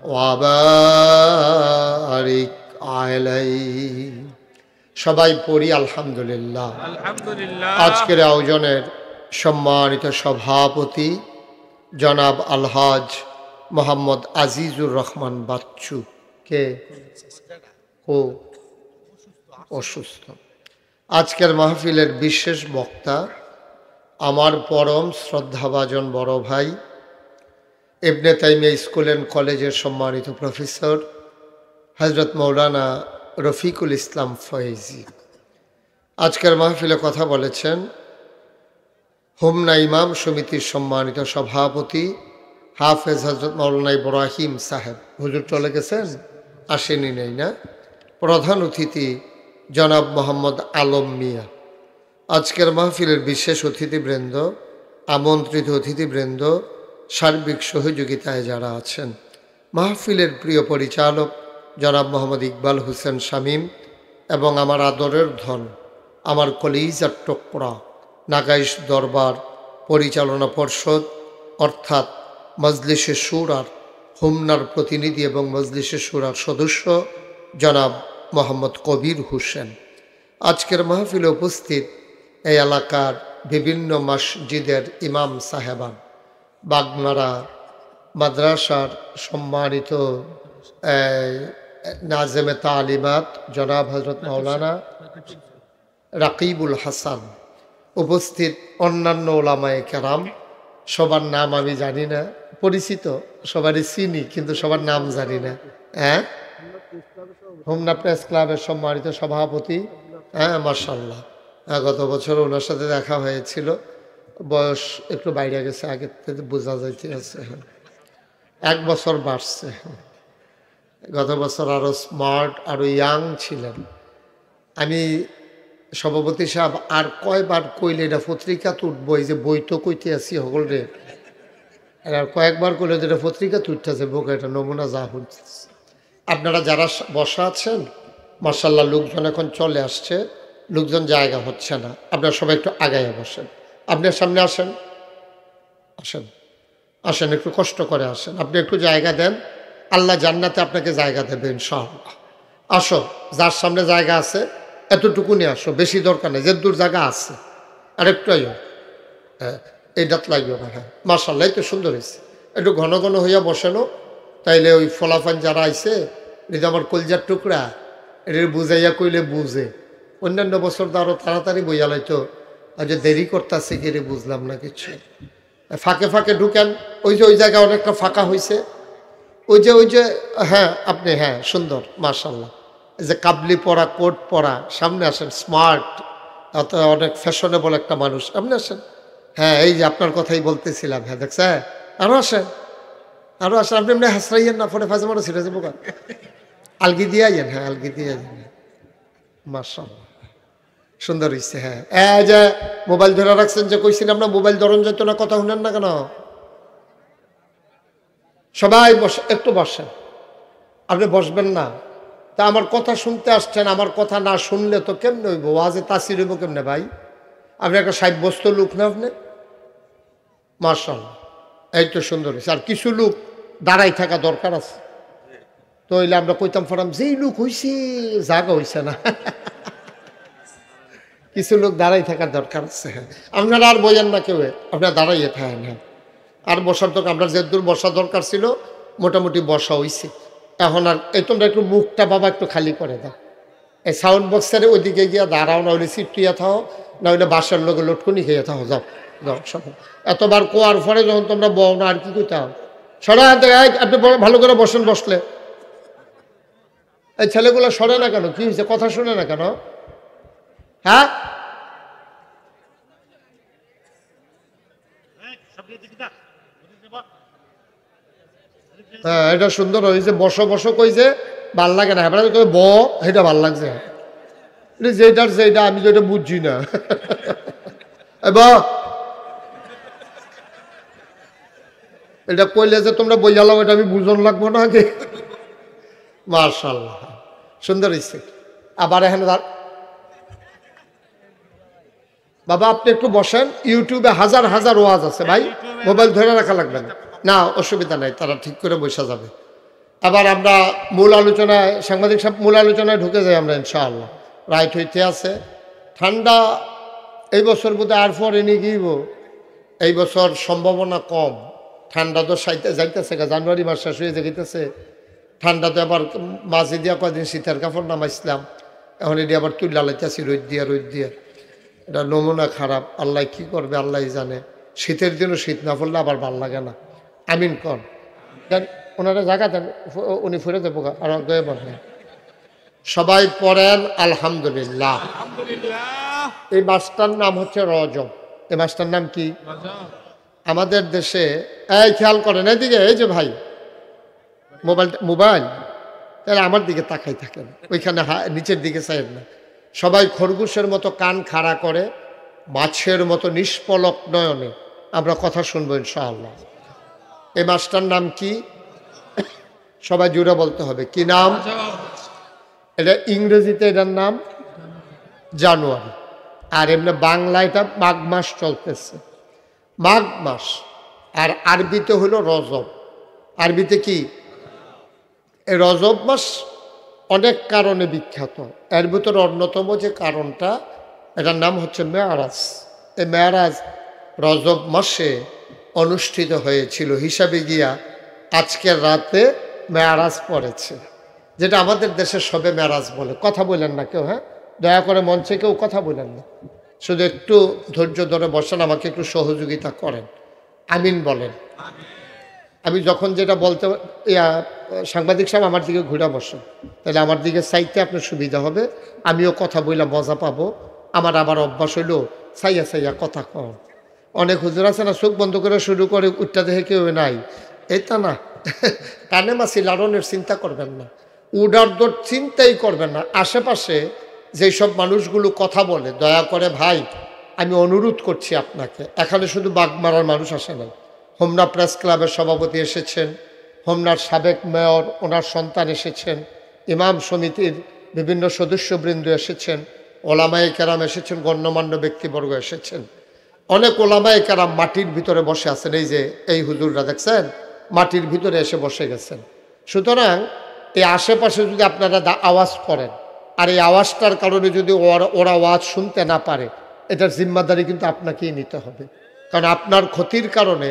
A: व बारिक अलैहि। সবাই পড়ি আলহামদুলিল্লাহ।
B: আলহামদুলিল্লাহ।
A: আজকের আয়োজনের সম্মানিত সভাপতি জনাব আলহাজ মোহাম্মদ আজিজুর রহমান বাচ্চু কে ও অসুস্থ। আজকের মাহফিলের বিশেষ বক্তা আমার পরম শ্রদ্ধাভাজন বড় ভাই ইবনে তাইমিয়া স্কুল অ্যান্ড কলেজের সম্মানিত প্রফেসর হযরত মৌলানা রফিকুল ইসলাম ফয়েজি। আজকের মাহফিলে কথা বলেছেন হোমনা ইমাম সমিতির সম্মানিত সভাপতি হাফেজ হযরত মৌলানা ইব্রাহিম সাহেব। হুজুর চলে গেছেন, আসেনি নেই না। প্রধান অতিথি জনাব মোহাম্মদ আলম মিয়া। আজকের মাহফিলের বিশেষ অতিথিবৃন্দ, আমন্ত্রিত অতিথিবৃন্দ, সার্বিক সহযোগিতায় যারা আছেন, মাহফিলের প্রিয় পরিচালক জনাব মোহাম্মদ ইকবাল হোসেন শামীম এবং আমার আদরের ধন, আমার কলিজার টুকরা নাগাইশ দরবার পরিচালনা পর্ষদ অর্থাৎ মজলিসে শুরার হোমনার প্রতিনিধি এবং মজলিসে শুরার সদস্য জনাব মোহাম্মদ কবির হোসেন। আজকের মাহফিলে উপস্থিত এই এলাকার বিভিন্ন মসজিদের ইমাম সাহেবান, বাগমারা মাদ্রাসার সম্মানিত নাজেমে তালিমাত জনাব হযরত মাওলানা রাকিবুল হাসান, উপস্থিত অন্যান্য ওলামায়ে কেরাম, সবার নাম আমি জানি না, পরিচিত সবারই চিনি কিন্তু সবার নাম জানি না। হ্যাঁ, হোমনা প্রেস ক্লাবের সম্মানিত সভাপতি, হ্যাঁ মাশাআল্লাহ, গত বছর ওনার সাথে দেখা হয়েছিল, বয়স একটু বাইরে গেছে, আগের থেকে বোঝা যাইতে আছে, 1 বছর বাড়ছে। গত বছর আরো স্মার্ট আরো ইয়াং ছিলেন। আমি সভাপতি সাহেব আর কয়বার কইলে এটা পত্রিকা তুটবো, এই যে বই তো কইতে আছি সকলরে, আর কয়েকবার কইলে যেটা পত্রিকা তুটতেছে বোকা, এটা নমুনা যা হচ্ছে। আপনারা যারা বসা আছেন মাশাআল্লাহ, লোকজন এখন চলে আসছে, লোকজন জায়গা হচ্ছে না, আপনারা সবাই একটু আগায় বসেন। আপনার সামনে আসেন, আসেন আসেন, একটু কষ্ট করে আসেন, আপনি একটু জায়গা দেন, আল্লাহ জান্নাতে আপনাকে জায়গা দেবে ইনশাআল্লাহ। আসো, যার সামনে জায়গা আছে এতটুকু নিয়ে আসো, বেশি দরকার নেই, যে দূর জায়গা আছে আর একটু আইও, হ্যাঁ এইটাত লাগিও না। হ্যাঁ মাশাআল্লাহ, এই তো সুন্দর হয়েছে, একটু ঘন ঘন হইয়া বসেনো, তাইলে ওই ফলাফান যারা আইছে, এই যে আমার কলজার টুকরা, এটা বুঝাইয়া কইলে বুঝে। অন্যান্য বছর তো আরো তাড়াতাড়ি বইয়া লাইতো, আজ দেরি করতেছে কি রে বুঝলাম না কিছু। ফাঁকে ফাঁকে ঢুকেন, ওই যে ওই জায়গায় অনেকটা ফাঁকা হয়েছে, ওই যে হ্যাঁ আপনি, হ্যাঁ সুন্দর মাশাআল্লাহ, এই যে কাবলি পরা কোট পরা, সামনে আসেন, স্মার্ট, অনেক ফ্যাশনেবল একটা মানুষ, আপনি আসেন। হ্যাঁ এই যে আপনার কথাই বলতেছিলাম, হ্যাঁ দেখছে, আরো আসেন, আরো আসেন, আপনি এমনি হাসরাইয়েন না, ফোনে ফাজে মারো ছিঁড়ে যাবো, আলগি দিয়ে আইয়েন, হ্যাঁ আলগি দিয়ে আইয়েন, মাশাআল্লাহ সুন্দর হয়েছে। হ্যাঁ এই যে মোবাইল ধরে রাখছেন, যে কইছিলাম না মোবাইল ধরন যেত না, কথা শুনেন না কেন? সবাই বসে, একটু বসেন, আপনি বসবেন না? তা আমার কথা শুনতে আসছেন, আমার কথা না শুনলে তো কেমনে হইব, ওয়াজে তাসির হইব কেমনে ভাই? আপনি একটা সাব্যস্ত লোক না আপনি, মাশাআল্লাহ এই তো সুন্দর হয়েছে। আর কিছু লোক দাঁড়াই থাকা দরকার আছে, তো হইলে আমরা কইতাম ফরাম যেই লোক হইছে জাগা হইছে না, কিছু লোক দাঁড়াই থাকার দরকার আছে। হ্যাঁ আপনারা আর বইয়েন না কেউ, আপনারা দাঁড়াইয়ে থাকেন। হ্যাঁ আর বসার দরকার, আপনার যে দূর বসার দরকার ছিল মোটামুটি বসা হইছে। এখন আর এই তোমরা একটু মুখটা বাবা একটু খালি করে দাও। এই সাউন্ড বক্সের ওইদিকে গিয়া দাঁড়াও, না হইলে সিট্টিয়া থাও, না হইলে বাসার লোকের লটকুনি খেয়ে থাও। যাও যাও সব। এতবার কোয়ার পরে যখন তোমরা বও না, আর কি কইতাম, সরা আপনি ভালো করে বসেন। বসলে এই ছেলেগুলো সরে না কেন? কি হয়েছে? কথা শুনে না কেন? হ্যাঁ, হ্যাঁ, এটা সুন্দর হয়েছে। বসো বসো কইছে, ভাল লাগে না। হ্যাঁ ব, এটা ভাল লাগছে। যেটার যেটা আমি যেটা বুঝছি না। এটা কইলে যে তোমরা বইয়ালাম, এটা আমি বুঝন লাগবো না আগে। মাশাআল্লাহ, সুন্দর হয়েছে। আবার এখানে বাবা আপনি একটু বসেন। ইউটিউবে হাজার হাজার ওয়াজ আছে ভাই, মোবাইল ধরে রাখা লাগবে না। না, অসুবিধা নাই, তারা ঠিক করে বসা যাবে। আবার আমরা মূল আলোচনায়, সাংবাদিক সাহেব, মূল আলোচনায় ঢুকে যাই আমরা ইনশাআল্লাহ। রাইট হইতে আছে। ঠান্ডা এই বছর বোধহয় আর পরে নিয়ে গিয়েব। এই বছর সম্ভাবনা কম। ঠান্ডা তো যাইতেছে, জানুয়ারি মাস শেষ হয়ে যাইতেছে। ঠান্ডা তো আবার মাঝে দিয়া কয়দিন শীতের কাপড় নামাইছিলাম, এখন এটি আবার তুলে লাইতেছি রোদ দিয়া। এটা নমুনা খারাপ। আল্লাহ কি করবে আল্লাহ জানে। শীতের দিনও শীত না পড়লে আবার ভাল লাগে না। আমিন কন দেন, ওনারা জায়গা দেন, উনি ফিরে দেবো। আর বলেন সবাই পড়েন আলহামদুলিল্লাহ। এই মাসটার নাম হচ্ছে রজব। এই মাসটার নাম কি? আমাদের দেশে, এই খেয়াল করেন এদিকে, এই যে ভাই মোবাইল তাহলে আমার দিকে তাকাই থাকেন, ওইখানে নিচের দিকে চাইেন না। সবাই খরগোশের মতো কান খাড়া করে, মাছের মতো নিষ্পলক নয়নে আমরা কথা শুনবো ইনশাআল্লাহ। এই মাসটার নাম কি? সবাই জুড়ে বলতে হবে। কি নাম? এটা ইংরেজিতে এটার নাম জানুয়ারি, আর এমনি বাংলা এটা মাঘ মাস চলতেছে। মাঘ মাস। আর আরবিতে হলো রজব। আরবিতে কি? এই রজব মাস অনেক কারণে বিখ্যাত। এর ভিতরে অন্যতম যে কারণটা, এটার নাম হচ্ছে মেয়ারাজ। এই মেয়ারাজ রজব মাসে অনুষ্ঠিত হয়েছিল হিসাবে গিয়া আজকের রাতে মেয়ারাজ পড়েছে, যেটা আমাদের দেশে সবে মেয়ারাজ বলে। কথা বলেন না কেউ, হ্যাঁ দয়া করে মঞ্চে কেউ কথা বলেন না, শুধু একটু ধৈর্য ধরে বসেন, আমাকে একটু সহযোগিতা করেন। আমিন বলেন। আমি যখন যেটা বলতে, সাংবাদিক সাহেব আমার দিকে ঘুরে বসেন, তাহলে আমার দিকে চাইতে আপনার সুবিধা হবে, আমিও কথা বইলা মজা পাবো। আমার আবার অভ্যাস হইল চাইয়া কথা কম। অনেক হুজুর আছে না, চোখ বন্ধ করে শুরু করে উঠটা দেখে কেউ নাই, এটা না। কানে মাছি লাড়নের চিন্তা করবেন না, উডার দর চিন্তাই করবেন না। আশেপাশে যেসব মানুষগুলো কথা বলে, দয়া করে ভাই আমি অনুরোধ করছি আপনাকে, এখানে শুধু বাগমারার মানুষ আসে নাই, হোমনা প্রেস ক্লাবের সভাপতি এসেছেন, হোমনার সাবেক মেয়র ওনার সন্তান এসেছেন, ইমাম সমিতির বিভিন্ন সদস্যবৃন্দ এসেছেন, ওলামায়ে কেরাম এসেছেন, গণ্যমান্য ব্যক্তিবর্গ এসেছেন। অনেক ওলামায়ে কেরাম মাটির ভিতরে বসে আছেন। এই যে এই হুজুররা দেখছেন, মাটির ভিতরে এসে বসে গেছেন। সুতরাং এই আশেপাশে যদি আপনারা আওয়াজ করেন, আর এই আওয়াজটার কারণে যদি ওরা আওয়াজ শুনতে না পারে, এটার জিম্মাদারি কিন্তু আপনাকেই নিতে হবে। কারণ আপনার ক্ষতির কারণে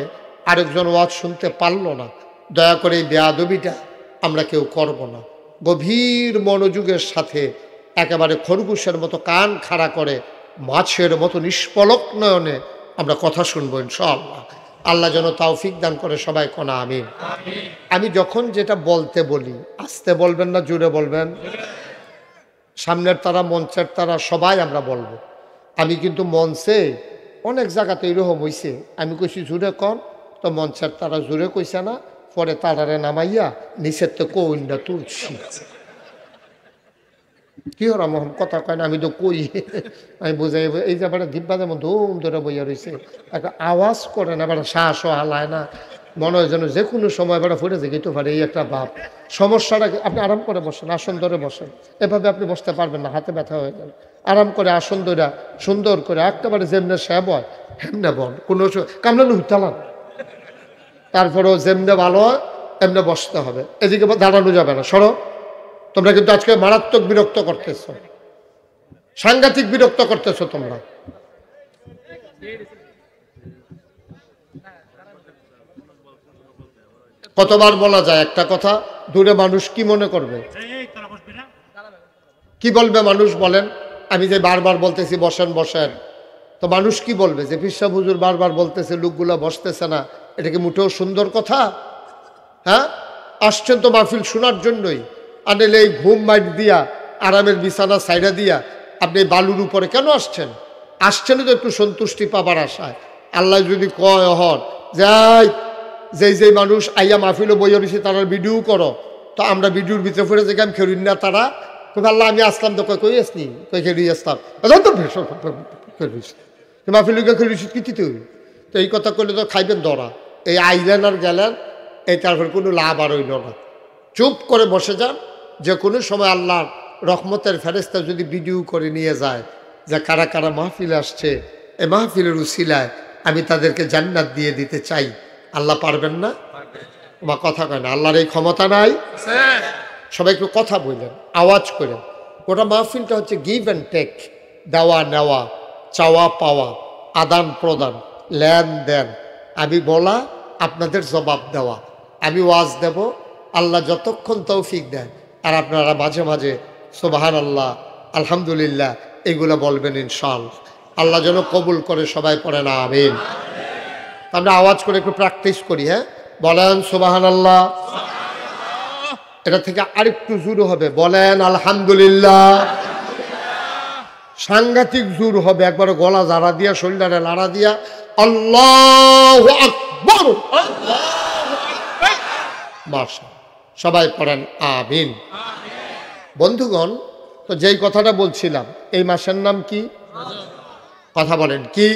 A: আরেকজন ওয়াজ শুনতে পারলো না। দয়া করে এই বেয়াদবিটা আমরা কেউ করব না। গভীর মনোযোগের সাথে একেবারে খরগোশের মতো কান খাড়া করে, মাছের মতো নিষ্পলক নয়নে আমরা কথা শুনবো ইনশাআল্লাহ। আল্লাহ যেন তৌফিক দান করে। সবাই কোনা আমিন। আমি যখন যেটা বলতে বলি, আস্তে বলবেন না, জোরে বলবেন। সামনের তারা, মঞ্চের তারা, সবাই আমরা বলবো। আমি কিন্তু মঞ্চে অনেক জায়গাতে এরকম হয়েছে, আমি কইছি জোরে কন, তো মঞ্চের তারা জোরে কইছে না, পরে তারারে নামাইয়া নিচের তো কইন্ডা তুলছি। কি হরা মোহন কথা কয় না, আমি তো কই, আমি বুঝাই। এই যে আবার দিব্যা যেমন ধুম ধরে বইয়া রয়েছে, একটা আওয়াজ করে না, এবার শ্বাস হালায় না, মনে হয় যেন যে কোনো সময় এবার ফুটে যেতে পারে, এই একটা ভাব। সমস্যাটা আপনি আরাম করে বসেন, আসন ধরে বসেন। এভাবে আপনি বসতে পারবেন না, হাতে ব্যথা হয়ে যাবে। আরাম করে আসন ধরে সুন্দর করে একেবারে যেমনে শ্যাব হয় হেমনে বল, কোনো কামড়ানো হুতালান, তারপরেও যেমনে ভালো হয় এমনি বসতে হবে। এদিকে দাঁড়ানো যাবে না, সরো। তোমরা কিন্তু আজকে মারাত্মক বিরক্ত করতেছ, সাংঘাতিক বিরক্ত করতেছ তোমরা। কতবার বলা যায় একটা কথা, দূরে মানুষ কি মনে করবে, কি বলবে মানুষ বলেন? আমি যে বারবার বলতেছি বসেন বসেন, তো মানুষ কি বলবে যে পীর সাহেব হুজুর বারবার বলতেছে লোকগুলা বসতেছে না, এটা কি মোটেও সুন্দর কথা? হ্যাঁ, আসছেন তো মাহফিল শোনার জন্যই, আনেলে এই ঘুম মাইট দিয়া আরামের বিছানা সাইডা দিয়া আপনি বালুর উপরে কেন আসছেন? আসছেন তো একটু সন্তুষ্টি পাবার আশায়। আল্লাহ যদি কয় হন যাই যেই মানুষ আইয়া মাহফিলও বইয়া রয়েছে তারা ভিডিও করো, তো আমরা ভিডিওর ভিতরে পড়ে যে আমি খেলুন না, তারা আল্লাহ আমি আসলাম তো কই আসনি, কই খেলি আসতাম তো মাহফিলকে খেলিস কি তুই, তো এই কথা করলে তো খাইবেন ধরা। এই আইলেন আর গেলেন, এই তারপর কোনো লাভ আর হইল না। চুপ করে বসে যান, যে কোনো সময় আল্লাহর রহমতের ফেরেশতা যদি ভিডিও করে নিয়ে যায় যে কারা কারা মাহফিল আসছে, এই মাহফিলের উসিলায় আমি তাদেরকে জান্নাত দিয়ে দিতে চাই, আল্লাহ পারবেন না? বা কথা কয় না, আল্লাহর এই ক্ষমতা নাই? সবাই একটু কথা বললেন, আওয়াজ করেন। ওটা মাহফিলটা হচ্ছে গিভ অ্যান্ড টেক, দেওয়া নেওয়া, চাওয়া পাওয়া, আদান প্রদান, লেনদেন। আমি বলা, আপনাদের জবাব দেওয়া। আমি ওয়াজ দেব, আল্লাহ যতক্ষণ তৌফিক দেন, আর আপনারা মাঝে মাঝে সুবহানাল্লাহ আলহামদুলিল্লাহ এগুলো বলবেন ইনশাআল্লাহ। আল্লাহ যেন কবুল করে, সবাই পড়ে না আমিন। আমরা আওয়াজ করে একটু প্র্যাকটিস করি। হ্যাঁ, বলেন সুবহানাল্লাহ। এটা থেকে আরেকটু জোর হবে, বলেন আলহামদুলিল্লাহ। সাংঘাতিক জোর হবে, একবার গলা জাড়া দিয়া শরীরে লাড়া দিয়া আল্লাহু আকবার। মাশাআল্লাহ, সবাই পড়েন আমিন। বন্ধুগণ, তো যেই কথাটা বলছিলাম, এই মাসের নাম কি? কথা বলেন কি?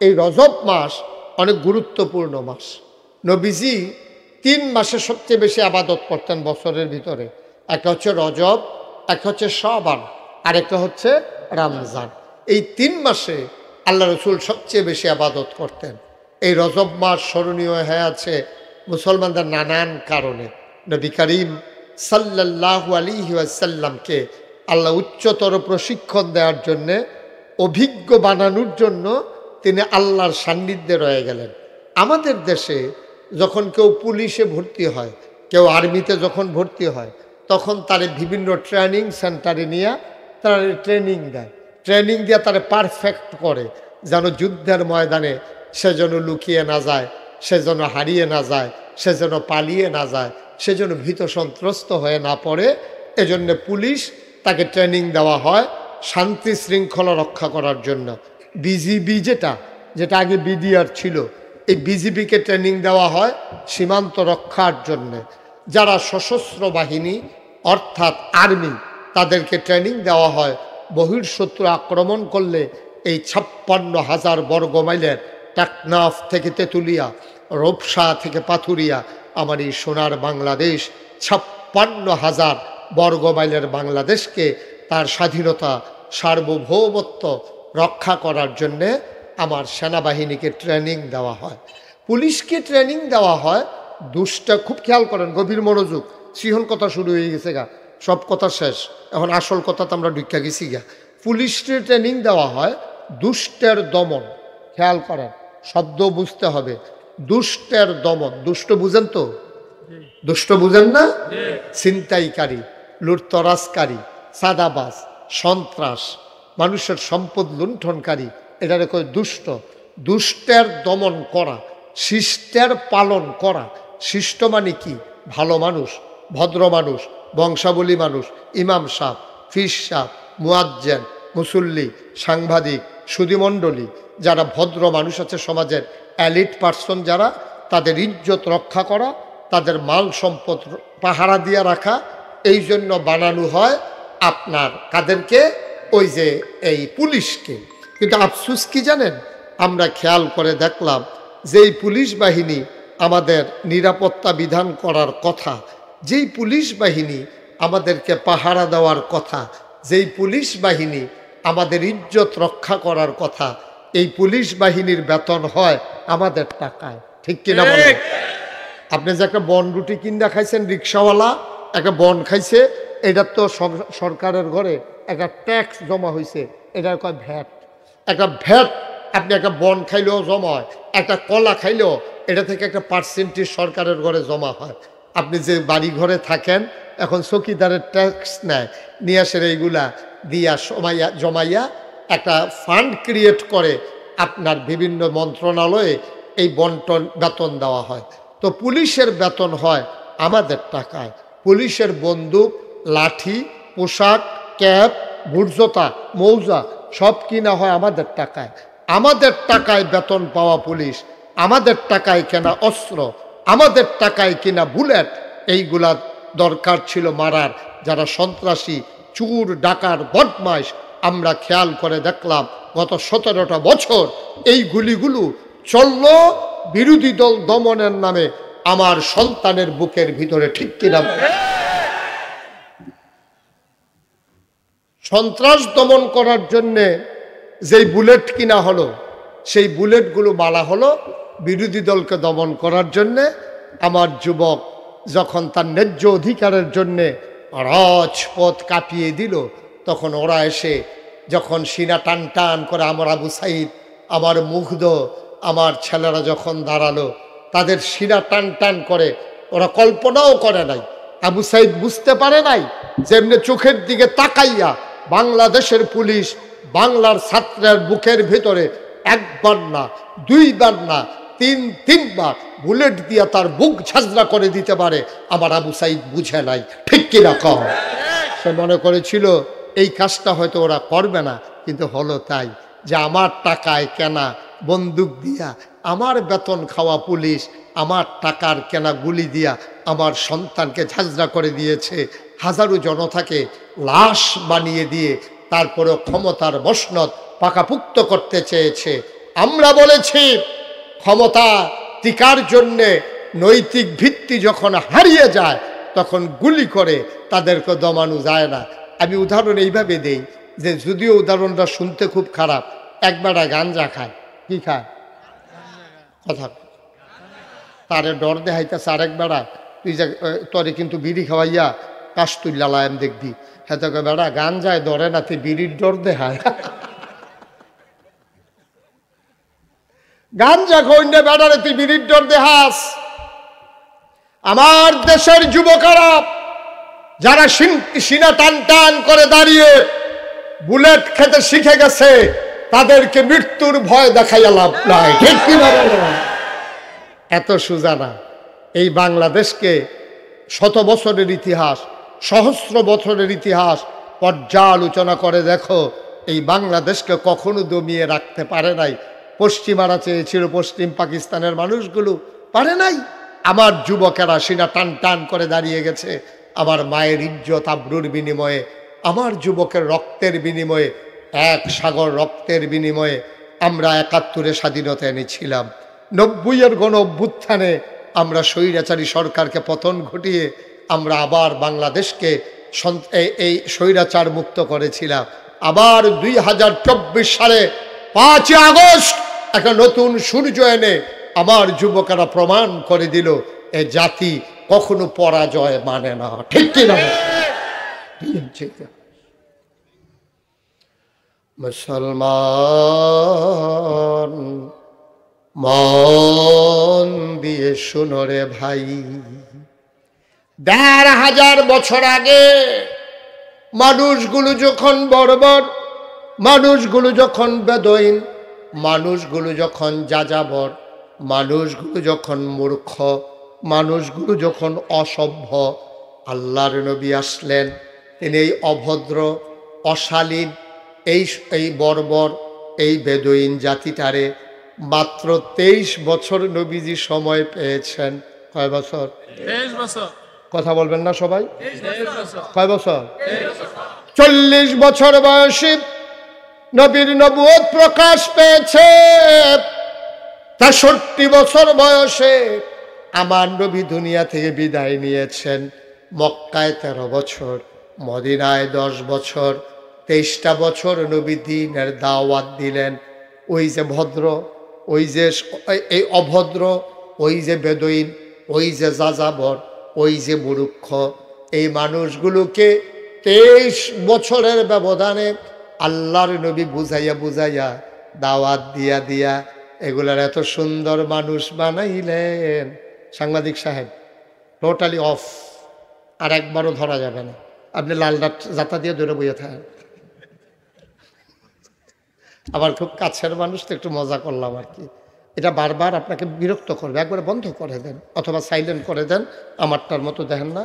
A: এই রজব মাস অনেক গুরুত্বপূর্ণ মাস। নবীজি 3 মাসে সবচেয়ে বেশি আবাদত করতেন বছরের ভিতরে। একটা হচ্ছে রজব, একটা হচ্ছে শাবান, আর একটা হচ্ছে রমজান। এই 3 মাসে আল্লাহ রসুল সবচেয়ে বেশি আবাদত করতেন। এই রজব মাস স্মরণীয় হয়ে আছে মুসলমানদের নানান কারণে। নবী করিম সাল্লাল্লাহু আলাইহি ওয়াসাল্লামকে আল্লাহ উচ্চতর প্রশিক্ষণ দেওয়ার জন্যে, অভিজ্ঞ বানানোর জন্য তিনি আল্লাহর সান্নিধ্যে রয়ে গেলেন। আমাদের দেশে যখন কেউ পুলিশে ভর্তি হয়, কেউ আর্মিতে যখন ভর্তি হয়, তখন তার বিভিন্ন ট্রেনিং সেন্টারে নিয়ে তারা ট্রেনিং দেয়। ট্রেনিং দিয়ে তারা পারফেক্ট করে, যেন যুদ্ধের ময়দানে সে যেন লুকিয়ে না যায়, সে যেন হারিয়ে না যায়, সে যেন পালিয়ে না যায়, সে যেন ভীত সন্ত্রস্ত হয়ে না পড়ে। এজন্য পুলিশ তাকে ট্রেনিং দেওয়া হয় শান্তি শৃঙ্খলা রক্ষা করার জন্য। বিজিবি যেটা আগে বিডিআর ছিল, এই বিজিবিকে ট্রেনিং দেওয়া হয় সীমান্ত রক্ষার জন্যে। যারা সশস্ত্র বাহিনী অর্থাৎ আর্মি, তাদেরকে ট্রেনিং দেওয়া হয় বহির্শত্রু আক্রমণ করলে এই 56,000 বর্গ মাইলের টেকনাফ থেকে তেঁতুলিয়া, রূপসা থেকে পাথুরিয়া, আমার এই সোনার বাংলাদেশ, 56,000 বর্গ মাইলের বাংলাদেশকে তার স্বাধীনতা সার্বভৌমত্ব রক্ষা করার জন্যে আমার সেনাবাহিনীকে ট্রেনিং দেওয়া হয়, পুলিশকে ট্রেনিং দেওয়া হয়। দুষ্টা খুব খেয়াল করেন, গভীর মনোযোগ। সিহন কথা শুরু হয়ে গেছে গা, সব কথা শেষ, এখন আসল কথা তো আমরা ঢুকা গেছি গা। পুলিশকে ট্রেনিং দেওয়া হয় দুষ্টের দমন। খেয়াল করেন, শব্দ বুঝতে হবে। দুষ্টের দমন, দুষ্ট বুঝেন তো? দুষ্ট বুঝেন না? ছিনতাইকারী, লুটতরাজকারী, সাদাবাজ, সন্ত্রাস, মানুষের সম্পদ লুণ্ঠনকারী, এটারে কয় দুষ্ট। দুষ্টের দমন করা, শিষ্টের পালন করা। শিষ্ট মানে কি? ভালো মানুষ, ভদ্র মানুষ, বংশাবলী মানুষ, ইমাম সাহ, ফিস সাহ, মুয়াজ্জেন, মুসল্লি, সাংবাদিক, সুধীমণ্ডলী, যারা ভদ্র মানুষ আছে সমাজের, এলিট পার্সন যারা, তাদের ইজ্জত রক্ষা করা, তাদের মাল সম্পদ পাহারা দিয়ে রাখা। এই জন্য বানানো হয় আপনার কাদেরকে? ওই যে এই পুলিশকে। কিন্তু আফসুস কি জানেন, আমরা খেয়াল করে দেখলাম যেই পুলিশ বাহিনী আমাদের নিরাপত্তা বিধান করার কথা, যেই পুলিশ বাহিনী আমাদেরকে পাহারা দেওয়ার কথা, যেই পুলিশ বাহিনী আমাদের ইজ্জত রক্ষা করার কথা, এই পুলিশ বাহিনীর বেতন হয় আমাদের টাকায়। ঠিক কিনা বলেন? আপনি যে একটা বন রুটি কিনা খাইছেন, রিক্সাওয়ালা একটা বন খাইছে, এটার তো সরকারের ঘরে একটা ট্যাক্স জমা হয়েছে, এটার কয় ভ্যাট। একটা ভ্যাট। আপনি একটা বন খাইলেও জমা হয়, একটা কলা খাইলেও এটা থেকে একটা পার্সেন্টেজ সরকারের ঘরে জমা হয়। আপনি যে বাড়ি ঘরে থাকেন, এখন চকিদারের ট্যাক্স নেয়, নিয়ে আসেন এইগুলা দিয়া জমাইয়া একটা ফান্ড ক্রিয়েট করে আপনার বিভিন্ন মন্ত্রণালয়ে এই বন্টন বেতন দেওয়া হয়। তো পুলিশের বেতন হয় আমাদের টাকায়। পুলিশের বন্দুক, লাঠি, পোশাক, ক্যাপ, বুটজোতা, মৌজা সব কিনা হয় আমাদের টাকায়। আমাদের টাকায় বেতন পাওয়া পুলিশ, আমাদের টাকায় কেনা অস্ত্র, আমাদের টাকায় কিনা বুলেট, এইগুলা দরকার ছিল মারার যারা সন্ত্রাসী, চুর, ডাকার, বদমাইশ। আমরা খেয়াল করে দেখলাম গত 17টা বছর এই গুলিগুলো চলল বিরোধী দল দমনের নামে আমার সন্তানের বুকের ভিতরে, ঠিক কিনা? সন্ত্রাস দমন করার জন্যে যেই বুলেট কিনা হলো, সেই বুলেটগুলো মালা হলো বিরোধী দলকে দমন করার জন্যে। আমার যুবক যখন তার ন্যায্য অধিকারের জন্যে রাজপথ কাঁপিয়ে দিল, তখন ওরা এসে যখন সিনা টান টান করে আমার আবু সাইদ, আমার মুগ্ধ, আমার ছেলেরা যখন দাঁড়ালো, তাদের সিনা টান টান করে, ওরা কল্পনাও করে নাই, আবু সাইদ বুঝতে পারে নাই যেমনি চোখের দিকে তাকাইয়া বাংলাদেশের পুলিশ বাংলার ছাত্রের বুকের ভিতরে একবার না, দুইবার না, তিনবার বুলেট দিয়া তার বুক ঝাঁঝরা করে দিতে পারে, আমার আবু সাইদ বুঝে নাই, ঠিক কিনা কম? সে মনে করেছিল এই কাজটা হয়তো ওরা করবে না, কিন্তু হলো তাই যে আমার টাকায় কেনা বন্দুক দিয়া, আমার বেতন খাওয়া পুলিশ আমার টাকার কেনা গুলি দিয়া আমার সন্তানকে ঝাঁঝরা করে দিয়েছে। হাজারো জনতাকে লাশ বানিয়ে দিয়ে তারপরেও ক্ষমতার মসনদ পাকাপুক্ত করতে চেয়েছে। আমরা বলেছি ক্ষমতা টিকার জন্যে নৈতিক ভিত্তি যখন হারিয়ে যায় তখন গুলি করে তাদেরকে দমানো যায় না। আমি উদাহরণ এইভাবে দেই যে, যদিও উদাহরণটা শুনতে খুব খারাপ, একবেলা গাঞ্জা খায়, কি খায়? কথা তারে ডর দেখাইতেছে আরেক বেড়া, তুই যে তরে কিন্তু বিড়ি খাওয়াইয়া কাস্তুল্লা লায়াম দেখবি, হ্যাঁ তোকে বেড়া গাঞ্জায় ধরে না, তুই বিড়ির ডর দেখায়। গাঞ্জা খইন্ডে বেড়ারে তুই বিড়ির ডর দেখাস। আমার দেশের যুবকেরা যারা সিনা টান টান করে দাঁড়িয়ে বুলেট খেতে শিখে গেছে, তাদেরকে মৃত্যুর ভয় দেখাইয়া লাভ নাই, ঠিক কিনা? এত সোজা না। এই বাংলাদেশকে শত বছরের ইতিহাস, সহস্র বছরের ইতিহাস পর্যালোচনা করে দেখো, এই বাংলাদেশকে কখনো দমিয়ে রাখতে পারে নাই। পশ্চিমারা চেয়েছিল, পশ্চিম পাকিস্তানের মানুষগুলো পারে নাই। আমার যুবকেরা সিনা টান টান করে দাঁড়িয়ে গেছে। আমার মায়ের ইজ্জত আবরুর বিনিময়ে, আমার যুবকের রক্তের বিনিময়ে, এক সাগর রক্তের বিনিময়ে আমরা ৭১-এ স্বাধীনতা এনেছিলাম। ৯০-এর গণ অভ্যুত্থানে আমরা স্বৈরাচারী সরকারকে পতন ঘটিয়ে আমরা আবার বাংলাদেশকে এই স্বৈরাচার মুক্ত করেছিলাম। আবার ২০২৪ সালে ৫ই আগস্ট একটা নতুন সূর্য এনে আমার যুবকেরা প্রমাণ করে দিল এ জাতি কখনো পরাজয় মানে না, ঠিক কিনা? মুসলমান মন দিয়ে শুনো রে ভাই, ১৫০০ বছর আগে মানুষগুলো যখন বর্বর, মানুষগুলো যখন বেদইন, মানুষগুলো যখন যাযাবর, মানুষগুলো যখন মূর্খ, মানুষগুলো যখন অসভ্য, আল্লাহর নবী আসলেন। তিনি এই অভদ্র, অশালীন, এই বর্বর, এই বেদুইন জাতিটারে মাত্র ২৩ বছর নবীজি সময় পেয়েছেন। কয় বছর?
B: ২৩ বছর।
A: কথা বলবেন না সবাই? কয় বছর? ৪০ বছর বয়সী নবীর নবুয়ত প্রকাশ পেয়েছে। ৬৩ বছর বয়সে আমার নবী দুনিয়া থেকে বিদায় নিয়েছেন। মক্কায় ১৩ বছর, মদিনায় ১০ বছর, ২৩টা বছর নবী দ্বীনের দাওয়াত দিলেন। ওই যে ভদ্র, ওই যে এই অভদ্র, ওই যে বেদুইন, ওই যে যাযাবর, ওই যে মূর্খ, এই মানুষগুলোকে ২৩ বছরের ব্যবধানে আল্লাহর নবী বুঝাইয়া বুঝাইয়া দাওয়াত দিয়া দিয়া এগুলার এত সুন্দর মানুষ বানাইলেন। সাংবাদিক সাহেব টোটালি অফ, আর একবারও ধরা যাবে না। আপনি লাল জাতা দিয়ে ধরে বইয়ে থাকেন। আবার খুব কাছের মানুষ তো একটু মজা করলাম আর কি। এটা বারবার আপনাকে বিরক্ত করবে, একবারে বন্ধ করে দেন অথবা সাইলেন্ট করে দেন। আমারটার মতো দেখেন না,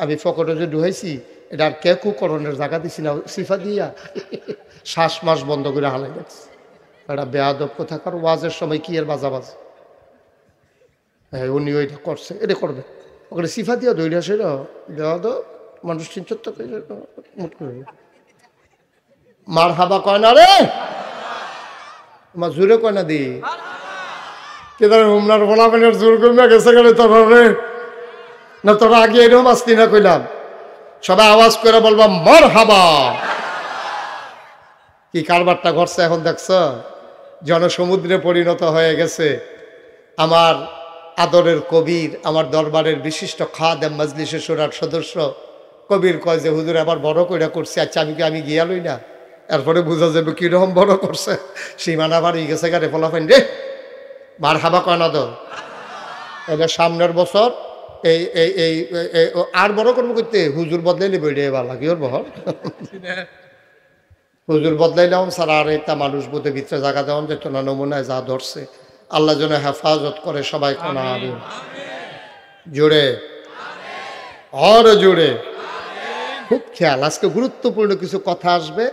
A: আমি ফকটে যে ঢুকাইছি এটা আর কেকুকরণের জায়গা দিছি না, সিফা দিয়া শ্বাস মাস বন্ধ করে হালাই গেছে। এটা বেয়াদব কোথাকার, ওয়াজের সময় কি এর বাজাবাজ। হ্যাঁ উনি ওইটা করছে, এটা করবে, ওখানে সিফা দিয়া দৌড়ে আসে না বেয়াদব মানুষ। চিন্তা করে মার হাবা কয় না রে, মা জোরে কয় না দি কেদার হুমনার ফলাফেনের জোর কমে গেছে গেলে তোরা রে না, তোরা আগে এরকম আসতি না কইলাম। সবাই আওয়াজ করে বলবা মার হাবা। কি কারবারটা ঘটছে এখন দেখছ, জনসমুদ্রে পরিণত হয়ে গেছে। আমার আদরের কবির, আমার দরবারের বিশিষ্ট খাদেম মজলিসে শুরার সদস্য কবির কয় যে হুজুর আবার বড় কইরা করছে। আচ্ছা আমি গিয়া লই না, এরপরে বোঝা যাবে কিরকম বড় করছে। সীমানা বাড়ি গেছে গাড়ি ফলাফেন রে মার হাবা কয় না তো। এটা সামনের বছর এই এই এই আর বড় করবো করতে হুজুর বদলাইলে বই রে ভালো কি ওর বহর হুজুর বদলাইলাম স্যার। আর একটা মানুষ বোধে ভিতরে জায়গা দেওয়ান যেত না, নমুনায় যা ধরছে আল্লাহ যেন হেফাজত করে। সবাই কোনা আমিন জোরে আর জোরে। খুব খেয়াল, আজকে গুরুত্বপূর্ণ কিছু কথা আসবে,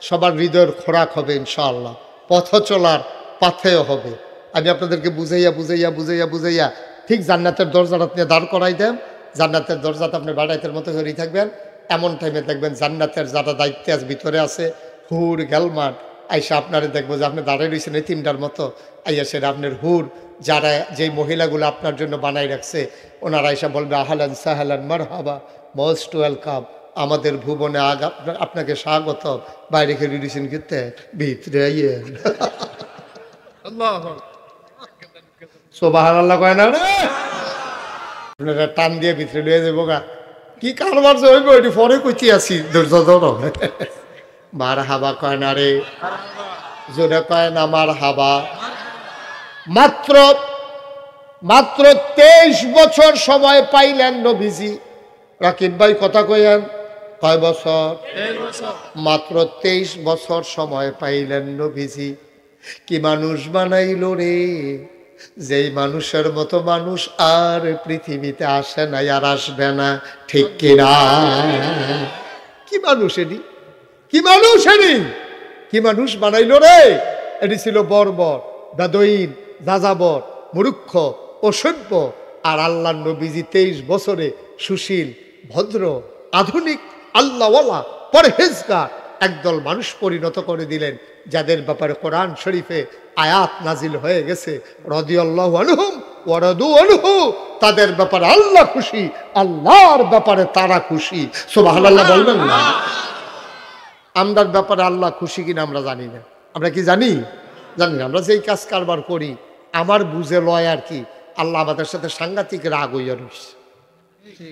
A: সবার হৃদয়ের খোরাক হবে ইনশাআল্লাহ, পথ চলার পাথেয় হবে। আমি আপনাদেরকে বুঝাইয়া ঠিক জান্নাতের দরজাটা আপনি দাঁড় করাই দেন। জান্নাতের দরজাটা আপনি বাড়াইতের মতো করেই থাকবেন। এমন টাইমে দেখবেন জান্নাতের যারা দায়িত্বে আজ ভিতরে আছে হুর গেলমান আইসা আপনারা দেখবো যে আপনি দাঁড়াই রয়েছেন এতিমটার মতো। আইয়া সেটা আপনার হুর যারা যেই মহিলাগুলো আপনার জন্য বানাই রাখছে ওনারা আইসা বলবে আহলান সাহলান মারহাবা মোস্ট ওয়েলকাম, আমাদের ভুবনে আপনাকে স্বাগত। বাইরে খেলে দিয়েছেন কিন্তু ভিতরে আইয়ে সুবহানাল্লাহ কয় না রে, আপনারা টান দিয়ে ভিতরে লয়ে যাবো গা। কি কারবার যে হইব এটি পরে কইতে আছি, ধৈর্য ধরো। মার হাবা কয় না রে, জোরে কয় না মার হাবা। মাত্র 23 বছর সময় পাইলেন নবীজি। রাকিব ভাই কথা কইেন কয় বছর? মাত্র 23 বছর সময় পাইলেন নবীজি। কি মানুষ বানাইল রে, যেই মানুষের মতো মানুষ আর পৃথিবীতে আসে না আর আসবে না, ঠিক কিনা? কি মানুষ এটি, কি মানুষ এটি, কি মানুষ বানাইল রে। এটি ছিল বর্বর, বেদইন, যাযাবর, মূর্খ, অসভ্য। আর আল্লাহ নবীজি 23 বছরে সুশীল, ভদ্র, আধুনিক, আল্লাহওয়ালা, পরহেজগার একদল মানুষ পরিণত করে দিলেন, যাদের ব্যাপারে কোরআন শরীফে আয়াত নাজিল হয়ে গেছে রাদিয়াল্লাহু আনহুম ওয়া রাদু আনহু। তাদের ব্যাপারে আল্লাহ খুশি, আল্লাহর ব্যাপারে তারা খুশি। সুবহানাল্লাহ বলবেন না? আমরার ব্যাপারে আল্লাহ খুশি কিনা আমরা জানি না। আমরা কি জানি? জানি না। আমরা যেই কাজ কারবার করি আমার বুঝে লয় আর কি, আল্লাহ আমাদের সাথে সাংঘাতিক রাগ হইয়া রয়েছে,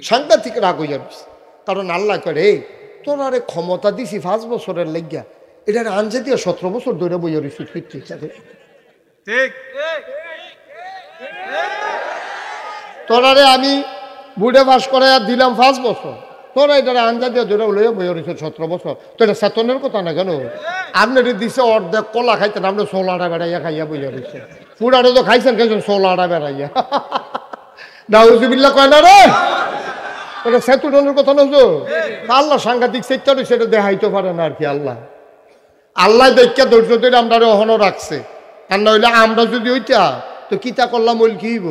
A: সাংঘাতিক রাগ হইয়া রয়েছে। কারণ আল্লাহ করে তোরা রে ক্ষমতা দিছি 5 বছরের লেগিয়া, এটার আনজে দিয়ে 17 বছর ধরে বইয়া রয়েছে। তোরা রে আমি বুড়ে বাস করে দিলাম 5 বছর, তোরা এটার আঞ্জা দিয়ে ধরে লইয়া বইয়া রয়েছে 17 বছর। তো এটা চেতনের কথা না কেন? আপনার দিছে অর্ধেক কলা খাইতেন, আপনি 16টা বেড়াইয়া খাইয়া বইয়া রয়েছে। পুরাটা তো খাইছেন 16টা বেড়াইয়া। নাউজুবিল্লাহ কয় না রে, এটা সেতুটনের কথা না। আল্লাহ সাংঘাতিক চেষ্টা রয়েছে, এটা দেখাইতে পারে না আর কি। আল্লাহ দেখা ধৈর্য ধরে আমরা অহনও রাখছে। আর নইলে আমরা যদি ওইটা তো কিতা করলাম ওই কি হইব?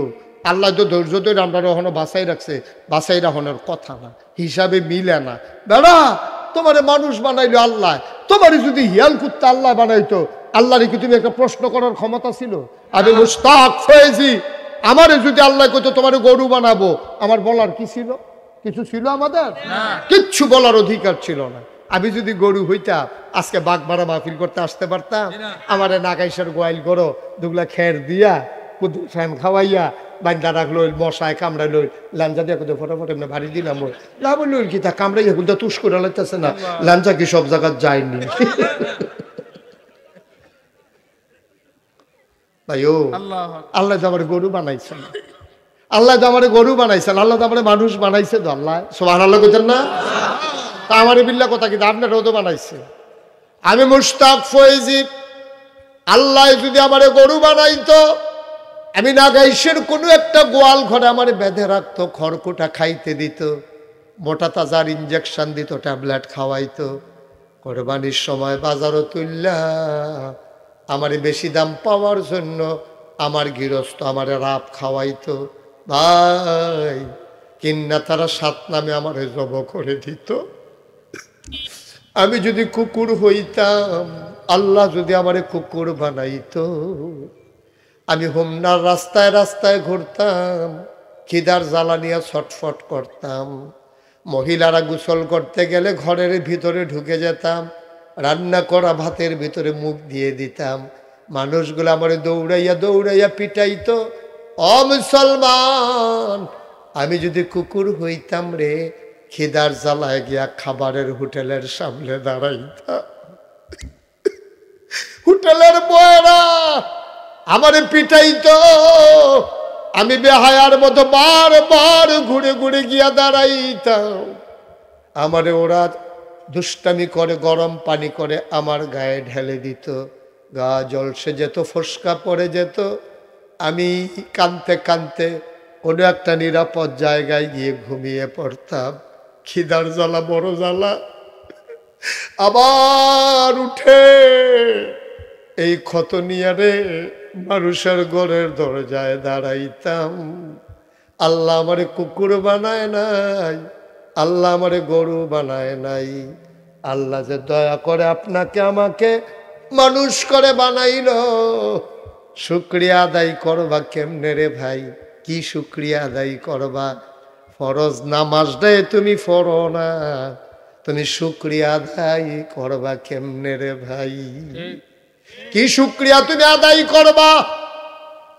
A: আল্লাহ তো ধৈর্য ধরে আমরা অহনো বাঁচাই রাখছে, বাঁচাই রাখনের কথা না, হিসাবে মিলে না। বেড়া তোমারে মানুষ বানাইলো আল্লাহ, তোমারে যদি হিয়াল করতে আল্লাহ বানাইতো, আল্লাহরে কি তুমি একটা প্রশ্ন করার ক্ষমতা ছিল? আমি মুস্তাক হয়েছি, আমারে যদি আল্লাহ কইতো তোমারে গরু বানাবো, আমার বলার কি ছিল? কিছু ছিল? আমাদের কিচ্ছু বলার অধিকার ছিল না। আমি যদি গরু হইতাম আজকে বাগমারা মাহফিল করতে আসতে পারতাম? আমারে নাগাইশের গোয়াইল করো দুগলা খের দিয়া ফ্যান খাওয়াইয়া বান্ধা রাখলো, মশায় কামড়াই লই, লাঞ্জা দিয়ে কোথাও ফটাফট এমনি ভারী দিলাম। লাভ হইল কি তা কামড়াই এখন তো তুষ করে লাগতেছে না, লাঞ্জা কি সব জায়গায় যায়নি। ভাই ও আল্লাহ তো আমার গরু বানাইছেন, আল্লাহ তো আমার গরু বানাইছেন, আল্লাহ তো আমার মানুষ বানাইছে তো। আল্লাহ সুবহানাল্লাহ কইতেন না? তা আমার বিল্লাহ কথা কিন্তু আপনারাও তো বানাইছে। আমি মুশতাক ফয়েজি, আল্লাহ যদি আমার গরু বানাইতো, আমি নাগাইশের কোনো একটা গোয়াল ঘরে আমার বেঁধে রাখতো, খড়কুটা খাইতে দিত, মোটা তাজার ইঞ্জেকশন দিত, ট্যাবলেট খাওয়াইতো, কোরবানির সময় বাজারও তুললা আমার বেশি দাম পাওয়ার জন্য আমার গৃহস্থ আমার রাপ খাওয়াইতো। ভাই কিন্না তারা 7 নামে আমার জব করে দিত। আমি যদি কুকুর হইতাম, আল্লাহ যদি আমারে কুকুর বানাইতো, আমি হোমনার রাস্তায় রাস্তায় ঘুরতাম, খিদার জ্বালা নিয়ে ছটফট করতাম। মহিলারা গোসল করতে গেলে ঘরের ভিতরে ঢুকে যেতাম, রান্না করা ভাতের ভিতরে মুখ দিয়ে দিতাম। মানুষগুলো আমার দৌড়াইয়া দৌড়াইয়া পিটাইতো। ও মুসলমান, আমি যদি কুকুর হইতাম রে, খিদার জ্বালায় গিয়া খাবারের হোটেলের সামনে দাঁড়াইতাম। হোটেলের বয়েরা আমারে পিটাইতো, আমি বেহায়ার মতো বারবার ঘুরে ঘুরে গিয়া দাঁড়াইতাম। আমারে ওরা দুষ্টামি করে গরম পানি করে আমার গায়ে ঢেলে দিত, গা জলসে যেত, ফোসকা পড়ে যেত। আমি কাঁদতে কাঁদতে কোনো একটা নিরাপদ জায়গায় গিয়ে ঘুমিয়ে পড়তাম। খিদার জ্বালা বড় জ্বালা, আবার উঠে এই ক্ষত নিয়ে রে মানুষের ঘরের দরজায় দাঁড়াইতাম। আল্লাহ আমারে কুকুর বানায় নাই, আল্লাহ আমারে গরু বানায় নাই। আল্লাহ যে দয়া করে আপনাকে আমাকে মানুষ করে বানাইল, শুকরিয়া আদায় করবা কেমনে রে ভাই? কি শুকরিয়া আদায় করবা? ফরজ নামাজটাই তুমি পড়ো না, তুমি শুকরিয়া আদায় করবা কেমনে রে ভাই? কি শুকরিয়া তুমি আদায় করবা?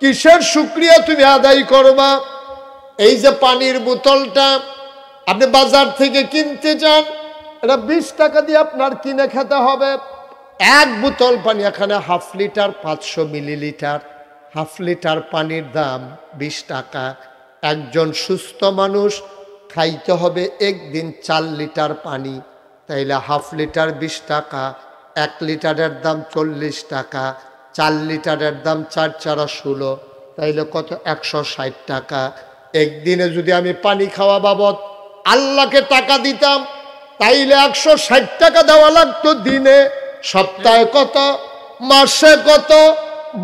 A: কিসের শুকরিয়া তুমি আদায় করবা? এই যে পানির বোতলটা আপনি বাজার থেকে কিনতে চান, এটা 20 টাকা দিয়ে আপনার কিনে খেতে হবে। এক বোতল পানি, এখানে 1/2 লিটার 500 মিলিলিটার, 1/2 লিটার পানির দাম 20 টাকা। একজন সুস্থ মানুষ খাইতে হবে একদিন 4 লিটার পানি, তাইলে 1/2 লিটার 20 টাকা, 1 লিটারের দাম 40 টাকা, 4 লিটারের দাম 4 4 16, তাইলে কত? 160 টাকা। একদিনে যদি আমি পানি খাওয়া বাবদ আল্লাহকে টাকা দিতাম, তাইলে 160 টাকা দেওয়া লাগতো দিনে। সপ্তাহে কত? মাসে কত?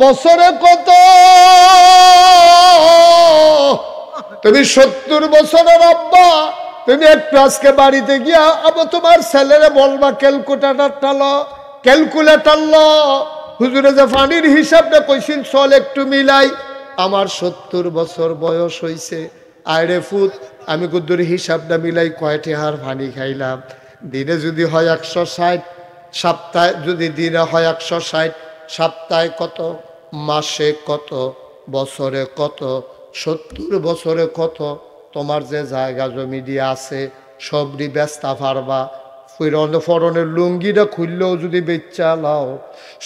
A: বছরে কত? তুমি 70 বছরের আব্বা, তুমি একটু আজকে বাড়িতে গিয়া আবার তোমার ছেলেরে বলবা ক্যালকুলেটর লো, হুজুরে যে পানির হিসাবটা কইছিল চল একটু মিলাই। আমার 70 বছর বয়স হইছে, আরে ফুত আমি কুদ্দুর হিসাবটা মিলাই কয়টি হার পানি খাইলাম। দিনে যদি হয় 160, সপ্তাহে যদি দিনে হয় 160, সপ্তাহে কত? মাসে কত? বছরে কত? 70 বছরে কত? তোমার যে জায়গা জমি দিয়ে আছে সবরি বেচতে পারবা। ফরনের লুঙ্গিটা খুললেও যদি বেচা লাও,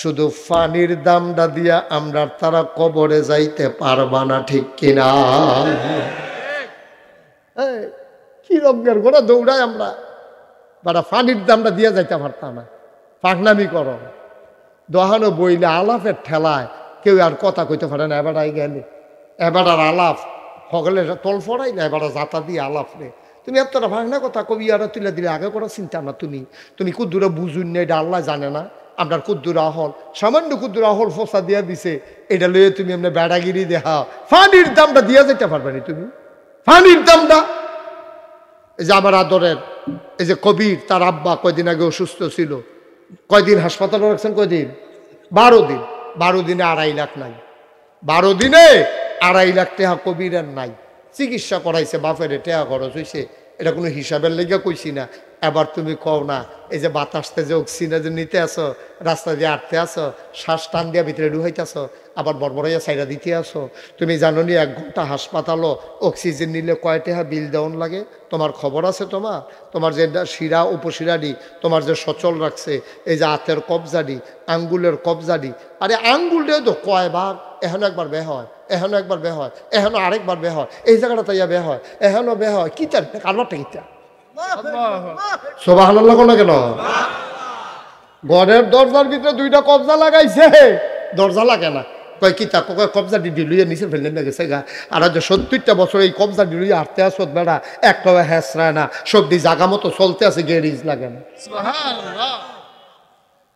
A: শুধু পানির দামটা দিয়া আমরা তারা কবরে যাইতে পারবা না, ঠিক কিনা? কি রঙের ঘোড়া দৌড়ায় আমরা, বারা পানির দামটা দিয়ে যাইতে পারতাম না। পাকনামি করো, দহানো বইলে আলাপের ঠেলায় কেউ আর কথা কইতে পারে না। এবার গেলে এবার আর আলাপ সকলে তল ফড়াই না, এবার যাতা দিয়ে আলাপ রে। তুমি এতটা ভাঙনা কথা কবি আর তুলে দিলে আগে করা চিন্তা না। তুমি কুদ্দুরা বুঝুন না, এটা আল্লাহ জানে না। আপনার কুদ্দুরা হল সামান্য কুদ্দুরা হল ফসা দিয়া দিছে, এটা লইয়ে তুমি এমনি বেড়াগিরি দেখা পানির দামটা দিয়া যেতে পারবে না। তুমি পানির দামটা, এই যে আমার আদরের এই যে কবির, তার আব্বা কয়দিন আগে অসুস্থ ছিল। কয়দিন হাসপাতালে রাখছেন? কয়দিন? 12 দিন। 12 দিনে 2.5 লাখ নাই। 12 দিনে 2.5 লাখ টাকা কবিরের নাই। চিকিৎসা করাইছে, বাপের টাকা খরচ হয়েছে, এটা কোনো হিসাবের লেগে কইছি না। এবার তুমি কও না, এই যে বাতাসতে যে অক্সিজেন যে নিতে আসো, রাস্তা দিয়ে আটতে আসো, শ্বাস টান দিয়া ভিতরে ঢুকাইতেছ, আবার বড়বড়াইয়া সাইরা দিতে আসো। তুমি জানো নি 1 ঘন্টা হাসপাতালও অক্সিজেন নিলে কয় টাকা বিল দেওয়ান লাগে? তোমার খবর আছে? তোমার যে শিরা উপশিরাডি তোমার যে সচল রাখছে, এই যে হাতের কবজাডি, আঙ্গুলের কবজাডি, আরে আঙ্গুলটাও তো কয়বার এখনো একবার বে হয়, এখনো একবার বে হয়, এখনো আরেকবার বে হয়, এই জায়গাটা তাইয়া বে হয়, এখনো বে হয়। কি তার কারবারটা কিতা? সুবহানাল্লাহ না কেন? ঘরের দরজার ভিতরে 2টা কবজা লাগাইছে, দরজা লাগে না, কয় কিতা? কবজা ডিলুইয়া নিচে ফেললেন না গেছে গা। আর 70টা বছর এই কবজা ডিলুইয়া হাঁটতে আসত বেড়া, একটা হ্যাঁসরায় না, সবজি জাগা মতো চলতে আছে, গেরিজ লাগে না।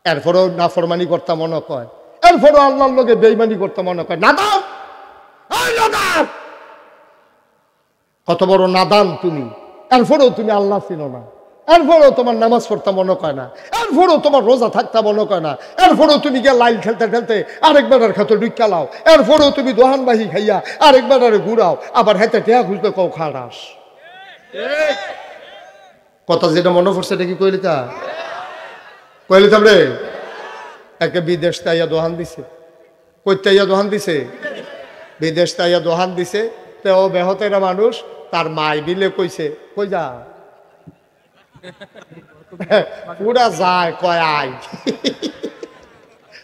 A: এরপরেও নাফরমানি করতে মনে কয়, এরপরেও আল্লাহর লোকে বেইমানি করতে মনে কয়। নাদান, কত বড় নাদান তুমি! এরপরেও তুমি আল্লাহ চিনো না, এরপরেও তোমার নামাজ পড়তে মনে কয় না, এরপরেও তোমার রোজা থাকতে মনে কয় না, এরপরেও তুমি গিয়ে লাইল খেলতে খেলতে আরেকবার খেতে ডুইকা লাও, এরপরেও তুমি দোহানবাহি খাইয়া আরেকবার ঘুরাও, আবার হেতে টেয়া খুঁজতে কও খারাস। কথা যেটা মনে পড়ছে এটা কি কইলিতাম রে? একে বিদেশ তাইয়া দোহান দিছে, কইতাইয়া দোহান দিছে, বিদেশ তাইয়া দোহান দিছে। তো বেহতেরা মানুষ, তার মাই বিলে কইছে, কই যা পুরা যায়, কয় আই,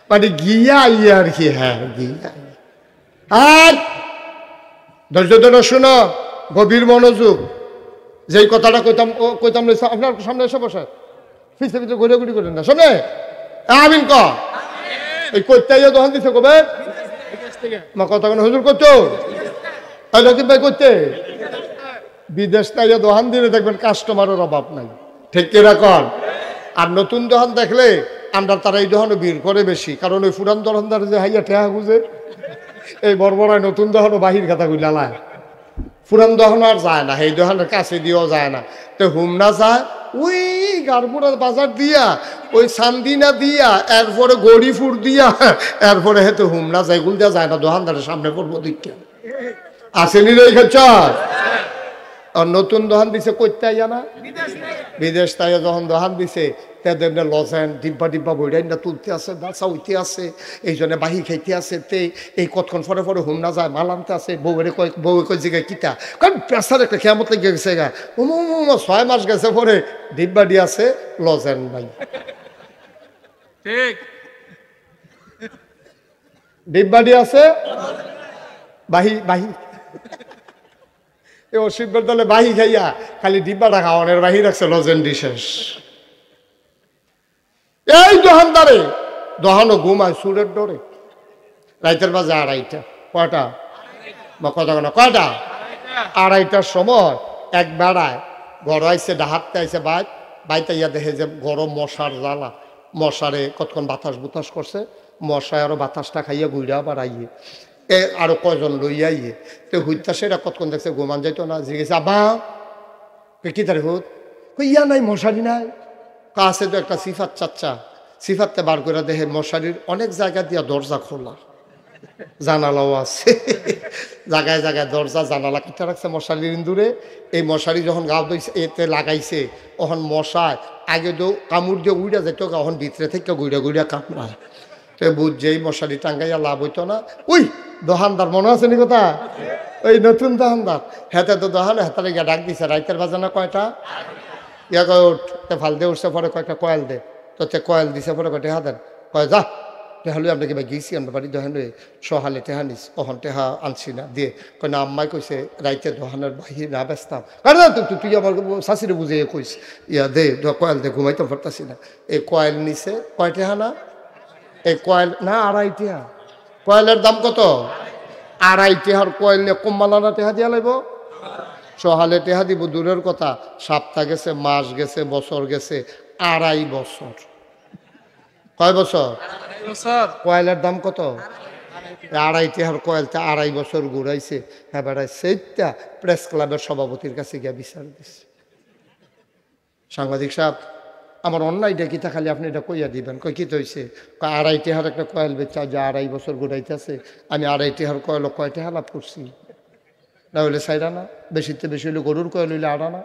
A: মানে গিয়া ইয়ে আর কি। হ্যাঁ, গিয়া। আর ধৈর্য ধরে শুনো, গভীর মনোযোগ। যেই কথাটা কইতাম আপনার সামনে এসে বসে, ফিসে ফিসে ঘুরে ঘুরি করেন না, শোনে আমিন ক। এই কইতাইয়া দোহান দিছে কবে মা কথা কেন হুজুর করতো রকিব ভাই করতে? বিদেশ তাইয়া দোহান দিলে দেখবেন কাস্টমারের অভাব নাই, ঠিক কিরকম? আর নতুন দোকান দেখলে আমরা তারা এই দোকানও ভিড় করে বেশি, কারণ ওই পুরান দোকানদার যে হাইয়া ঠেয়া গুজে, এই বড়বড়ায় নতুন দোকানও বাহির খাতা গুলালায়, পুরান দোকান আর যায় না, এই দোকানের কাছে দিয়েও যায় না। তো হুমনা যায় ওই গারপুরার বাজার দিয়া, ওই সান্দিনা দিয়া, এরপরে গড়িপুর দিয়া, এরপরে হেতু হুমনা যায়, গুল দেওয়া যায় না, দোকানদারের সামনে পড়বো দিকটা আসেনি রে খাচ্ছ। আর নতুন দোকান দিছে কইতে আইয়া না, বিদেশ তাইয়া যখন দোকান দিছে তাদের লজেন ডিব্বা ডিব্বা বইডাইনা তুলতে আছে, বাসা উঠতে আছে, এই জন্য বাহি খাইতে আছে। তে এই কতক্ষণ পরে পরে হুম না যায়, মাল আনতে আছে, বউ কই জিগায় কিতা, কারণ পেশার একটা খেয়ামত লেগে গেছে গা। 6 মাস গেছে পরে ডিব্বা ডি আছে, লজেন ভাই ঠিক, ডিব্বা ডি আছে, বাহি বাহি অসিবের দলে বাহি খাইয়া খালি ডিব্বাটা খাওয়ানোর বাহি রাখছে, লজেন্ডি শেষ। এই দোকানদারে দোকানও ঘুমায় সুরের ডরে, রাইতের বাজে 2:30। কয়টা বা কথা না, কয়টা? 2:30টার সময় এক বেড়ায় ঘর আইসে, ডাহাতে আইসে বাইতে ইয়া দেখে যে গরম মশার জ্বালা, মশারে কতক্ষণ বাতাস বুতাস করছে, মশায় আরো বাতাসটা খাইয়া ঘুরা আবার আইয়ে আরো কয়জন লইয়া ইয়ে। তো হুইতা সেটা কতক্ষণ দেখছে, ঘুমান যাইতো না, জিজ্ঞেস আব্বা কি তার হুত? ইয়া নাই, মশারি নাই। কাছে তো একটা সিফাত চাচ্চা, সিফাততে বার করে দেখে মশারির অনেক জায়গা দিয়া দরজা খোলা, জানালাও আছে, জায়গায় জায়গায় দরজা জানালা কিটা রাখছে মশারির ইন্দুরে। এই মশারি যখন গাও দইছে এতে লাগাইছে, ওখান মশায় আগে তো কামড় দিয়ে উইড়া যেত, এখন ভিতরে থেকে গুইড়া গুইড়া কামড়ায়। তো বুঝছেই মশারি টাঙ্গাইয়া লাভ হইতো না। ওই দোকানদার মনে আছে নি কথা, ওই নতুন দোকানদার হেতে তো দোকানে হেতারে গিয়া ডাক দিছে, রাইতের বাজানা কয়টা ইয়া কয় উঠ, ফাল দিয়ে উঠছে পরে কয়েকটা কয়েল দে, তো কয়েল দিছে পরে কয় টেহা দেন, কয় যা টেহালু আপনাকে ভাই গিয়েছি আমরা বাড়ি দোহান সহালে টেহা নিস, ওখান টেহা আনছি না দিয়ে, কয় না আম্মাই কইছে রাইতে দোকানের বাহির না বেচতাম। কারণ তুই আমার শাশিরে বুঝে কইস ইয়া দে কয়েল দে, ঘুমাইতে পারতাছি না। এই কয়েল নিছে, কয় টেহা না, এই কয়েল না 2.5 টাকা। কয়েলের দাম কত? 2.5 টাকার কয়েল নিয়ে কম্মালানা টেহা দিয়া লাগব, সহালে টেহা দিব দূরের কথা, সপ্তাহ গেছে, মাস গেছে, বছর গেছে, 2.5 বছর। কয় বছর? কয়েলের দাম কত? 2.5 টাকার কয়েলটা 2.5 বছর ঘুরাইছে। হ্যাঁ বেড়াই সেইটা প্রেস ক্লাবের সভাপতির কাছে গিয়া বিচার দিচ্ছে। সাংবাদিক সাহেব আমার অন্যায়টা কিতা, খালি আপনি এটা কইয়া দিবেন। কই কি হয়েছে? 2.5 টাকার একটা কয়েল বেচা যে 2.5 বছর ঘুরাইতেছে, আমি 2.5 টাকার কয়েল কয় টাকা লাভ করছি? না হইলে 4 আনা, বেশিতে বেশি হইলে গরুর কয়েল হইলে 8 আনা,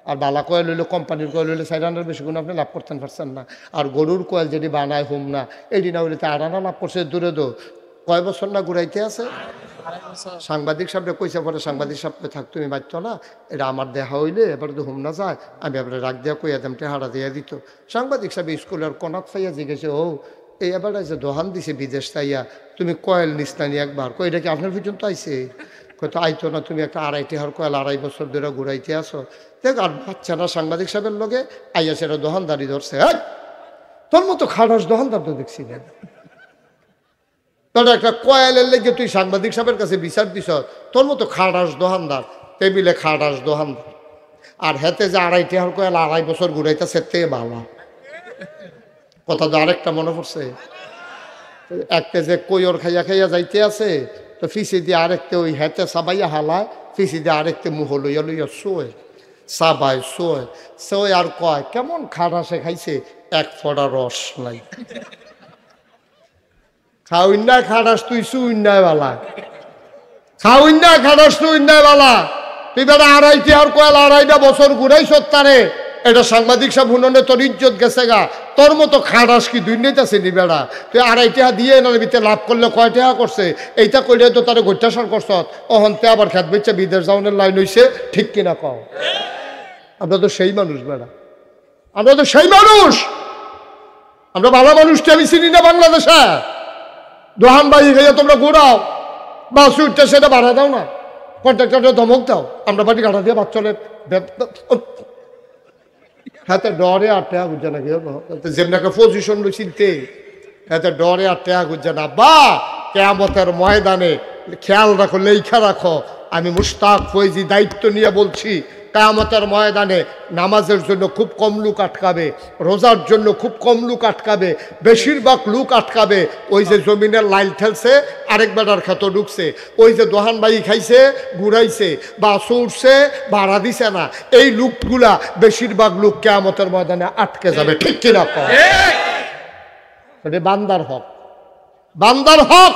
A: আর বালা কয়েল হইলে কোম্পানির কয়েল হইলে 4 আনার বেশি কোনো আপনি লাভ করতে পারছেন না। আর গরুর কয়েল যেটি বানায় হুম না, এটি না হইলে 8 আনা লাভ করছে। দূরে দো কয় বছর না ঘুরাইতে আছে? সাংবাদিক সাহেবরা কইছে, পরে সাংবাদিক সাহেবকে থাক তুমি বাঁচতো না, এটা আমার দেখা হইলে এবারে তো হুম না যায়, আমি এবারে রাগ দিয়া কইয়া দাম টেহারা দিয়া দিত। সাংবাদিক সাহেব স্কুলের কনাত ফাইয়া জিজ্ঞেসে, ও এই এবারে যে দোহান দিছে বিদেশ তাইয়া তুমি কয়েল নিস্তানি একবার, কই এটা কি আপনার পর্যন্ত আইছে? কয়তো আইতো না, তুমি একটা 2.5 টেহার কয়েল 2.5 বছর ধরে ঘুরাইতে আসো। দেখ আর বাচ্চারা সাংবাদিক সাহেবের লগে আইয়া সেটা দোহানদারি ধরছে। হ্যাঁ, তোর মতো খাটাস দোহানদার তো দেখছি না। তোর একটা কয়েলের লেগে তুই সাংবাদিক সাহেবের কাছে বিচার দিস, তোর মতো খাটাস দোহানদার, টেবিলে খাটাস দোহানদার। আর হেতে যে 2.5 টেহার কয়েল 2.5 বছর ঘুরাইতেছে তে ভালো কথা। তো আরেকটা মনে পড়ছে, একটা যে কৈর খাইয়া খাইয়া যাইতে আছে, তো ফিসি দিয়ে আরেকটা ওই হেতে সাবাইয়া হালায়, ফিসি দিয়ে আরেকটা মুহ লইয়া লইয়া শোয়, সাবাই শোয় শোয় আর কয় কেমন খাটাসে খাইছে, এক ফোঁটা রস নাই। খাওইন্যা খাটাস তুই সুইন্যায় বালা, খাওইন্যা খাটাস সুইন্যায় বালা। তুই বেটা 2.5 টেহার কয়েল 2.5টা বছর ঘুরাইছ তারে, এটা সাংবাদিক সাহেব হুননে তোর ইজ্জত গেছে গা। তোর মতো খাটাস কি দুর্নীতি নি বেড়া? তুই 2.5 টেহা দিয়ে না ভিতরে লাভ করলে কয় টেহা করছে? এইটা কইলে তো তার গৈত্যাসার করছ, অহন্তে আবার খেত বেচে বিদেশ যাওয়ানের লাইন হইছে, ঠিক কিনা কও? আমরা তো সেই মানুষ বেড়া, আমরা তো সেই মানুষ। আমরা ভালো মানুষটা আমি চিনি না বাংলাদেশে। দোহান বাড়ি খাইয়া তোমরা ঘোরাও, বাস উঠতে সেটা ভাড়া দাও না, কন্ট্রাক্টরটা ধমক দাও, আমরা বাড়ি গাড়া দিয়ে বাচ্চলে হাতে ডরে 8 টাকা গুজা নাকি যেমন একটা পজিশন চিনতে, হাতে ডরে 8 টাকা গুজা না। বা কিয়ামতের ময়দানে খেয়াল রাখো, লেখা রাখো, আমি মুশতাক ফৈজি দায়িত্ব নিয়ে বলছি, কিয়ামতের ময়দানে নামাজের জন্য খুব কম লোক আটকাবে, রোজার জন্য খুব কম লোক আটকাবে, বেশিরভাগ লোক আটকাবে ওই যে জমিনের লাইল ঠেলছে, আরেক বেটার খেত ঢুকছে, ওই যে দোহান বাই খাইছে, ঘুরাইছে বা উঠছে, ভাড়া দিছে না, এই লোকগুলা বেশিরভাগ লোক কিয়ামতের ময়দানে আটকে যাবে, ঠিক কিনা? বান্দার হক, বান্দার হক,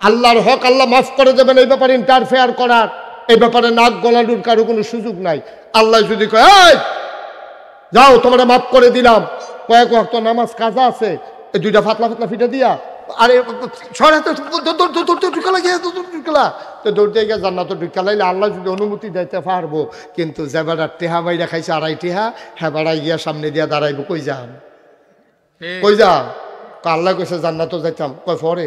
A: আল্লাহর হক আল্লাহ মাফ করে দেবেন। এই ব্যাপারে ইন্টারফেয়ার করার, এই ব্যাপারে নাক গলানোর কারো কোনো সুযোগ নাই। আল্লাহ যদি কয় যাও তোমরা মাফ করে দিলাম, কয়েক ওয়াক্ত নামাজ কাজা আছে, এই 2টা ফাতলা ফাতলা ফিটা দিয়া আরে দৌড়তে গিয়ে জান্নাত ঢুকা লাইলে আল্লাহ যদি অনুমতি দিতে পারবো। কিন্তু যে বেড়া টেহা বাইরা খাইছে 2.5 টেহা, হ্যাঁ বেড়া গিয়া সামনে দিয়া দাঁড়াইবো, কই যান কই যা? আল্লাহ কইছে জান্নাত যাইতাম, কয় পরে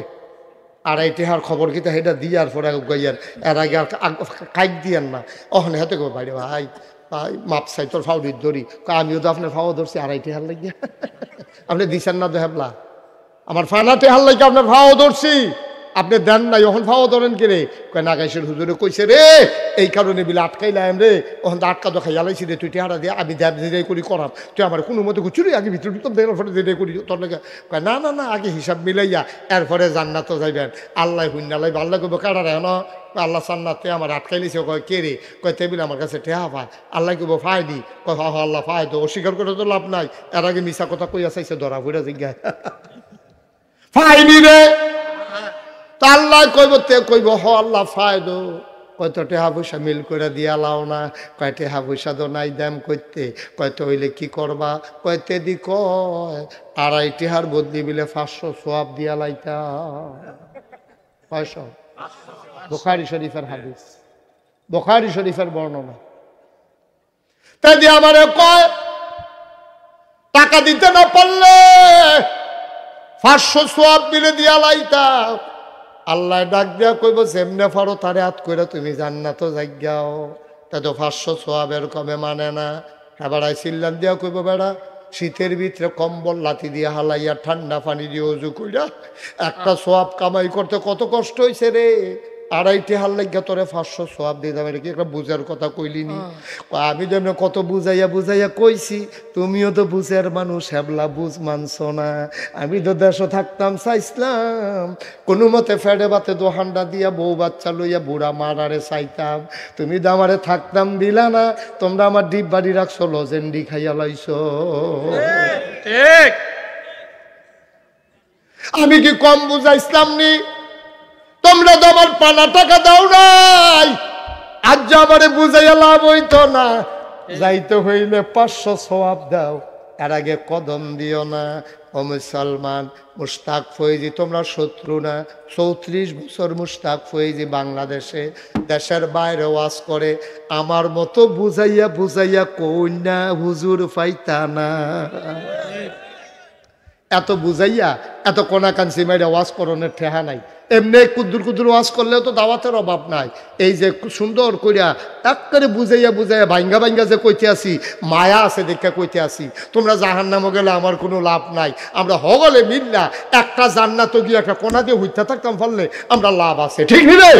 A: 2.5 টেহার খবর কিতা সেটা দিয়ার পরে গাইয়ার এর আগে আর কাইক দিয়ান না। অহন হাতে গো বাইরে ভাই ভাই মাপ চাই তোর ফাউডির ধরি, আমিও তো আপনার ফাও ধরছি 2.5 টেহার লাগিয়া, আপনি দিছেন না তো হেবলা, আমার ফানা টেহার লাগে আপনার ফাও ধরছি, আপনি দেন নাই, ওখান ফাও ধরেন কে রে? কয় নাগাইশের হুজুরে কইছে রে, এই কারণে বিলে আটকাইলাম রে, ওখান তো আটকা তো খাইয়ালাইছি রে, তুই টেহারা দিয়ে আমি দেব যেটাই করি করাম, তুই আমার কোনো মতো গুছুরি আগে ভিতরে ঢুকতাম, দেওয়ার পরে যেটাই করি তোর লাগে। কয় না না না, আগে হিসাব মিলাইয়া এরপরে জান্নাত যাইবেন। আল্লাহ হুন্নালাই আল্লাহ কইব কাটারে না, আল্লাহ সান্নাতে আমার আটকাইলিছে। কয় কে রে? কয় টেবিল আমার কাছে টেহা পায়। আল্লাহ কইব ফায়নি? কয় হা আল্লাহ ফায়, তো অস্বীকার করে তো লাভ নাই, এর আগে মিশা কথা কইয়া চাইছে, ধরা ফুরা জিজ্ঞাসা ফাইনি রে। তা আল্লাহ কইব, তে কইব হ আল্লাহ ফায়দো, কয়তো টেহা পয়সা মিল করে দিয়া লাও না, কয় টেহা পয়সা তো নাই দাম করতে, কয়তো হইলে কি করবা? কয় তেদি কয় 2.5 টেহার বদলি বিলে 500 সোয়াব দিয়া লাইতা। 500 বুখারী শরীফের হাদিস, বুখারী শরীফের বর্ণনা। তেদি আমারে কয় টাকা দিতে না পারলে 500 সোয়াব মিলে দিয়া লাইতা। আল্লাহ ডাক দিয়া কইব যেমনে পারো তারে হাত করে তুমি জান্নাত যাইগাও, তা তো 500 সোয়াবের কমে মানে না। হ্যাঁ বেড়াই চিল্লান দিয়া কইব বেড়া শীতের ভিতরে কম্বল লাথি দিয়ে হালাইয়া ঠান্ডা পানি দিয়ে উজু কইরা একটা সোয়াব কামাই করতে কত কষ্ট হয়েছে রে। 2.5 টেহার লাগিয়া তোরে 500 সোয়াব দিয়ে যাবে, এটা কি একটা বুঝার কথা কইলিনি? আমি যেমন কত বুঝাইয়া বুঝাইয়া কইছি, তুমিও তো বুঝের মানুষ, হেবলা বুঝ মানছো না। আমি তো দেশে থাকতাম চাইছিলাম কোনো মতে ফেডে বাতে দোহান্ডা দিয়া বউ বাচ্চা লইয়া বুড়া মারারে চাইতাম, তুমি তো আমারে থাকতাম দিলা না, তোমরা আমার ডিপ বাড়ি রাখছো, লজেন্ডি খাইয়া লাইছো। আমি কি কম বুঝাইছিলাম নি? তোমরা তো আমার পানা টাকা দাও নাই, আজ আমারে বুঝাইয়া লাভ হইতো না, যাইতে হইলে 500 সোয়াব দাও। এর আগে কদম দিও না। ও মুসলমান, মুশতাক ফৈজি তোমরা শত্রু না। 34 বছর মুশতাক ফৈজি বাংলাদেশে, দেশের বাইরে ওয়াজ করে। আমার মতো বুঝাইয়া বুঝাইয়া কইনা হুজুর পাইতা না। এত বুঝাইয়া এত কোনাকাঞ্চি মেয়েরা ওয়াজ করণের ঠেহা নাই। এমনি কুদ্দুর কুদ্দুর ওয়াজ করলেও তো দাওয়াতের অভাব নাই। এই যে সুন্দর করিয়া একেবারে বুঝাইয়া বুঝাইয়া ভাঙ্গা ভাঙ্গা যে কইতে আসি, মায়া আছে দেখা কইতে আসি। তোমরা জাহান্নামে গেলে আমার কোনো লাভ নাই। আমরা হগলে মিল্লা একটা জান্নাত গিয়ে একটা কোনা দিয়ে হইতে থাকতাম পারলে আমরা লাভ আছে, ঠিক নেই?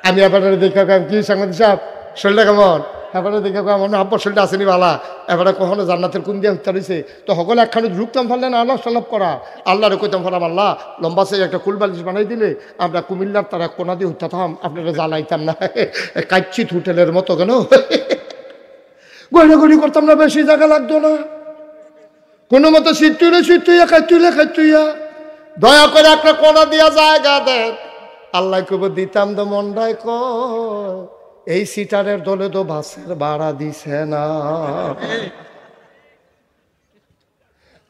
A: আমি এবার দেখা কি সাংবাদিক সাহেব শরীরটা কেমন? এবারে দেখে আমার আব্বার শরীরটা আসেনি বালা। এবারে কখনো জান্নাতের কোন দিয়ে হত্যা রয়েছে তো সকলে একখানে ঢুকতাম পারলে না আল্লাহ সাল্লাপ করা। আল্লাহরে কইতাম পারাম, আল্লাহ লম্বা সে একটা কুলবালিশ বানাই দিলে আমরা কুমিল্লার তারা কোনা দিয়ে হত্যাতাম, আপনারা জ্বালাইতাম না। কাচ্চিত হোটেলের মতো কেন গড়ি করতাম না, বেশি জায়গা লাগতো না। কোনো মতো শীত তুইয়া খাইতুইয়া দয়া করে একটা কোনা দিয়া জায়গা দেন। আল্লাহ কব দিতাম তো মন্ডায় কয় এই সিটারের দলে তো বাসের ভাড়া দিছে না।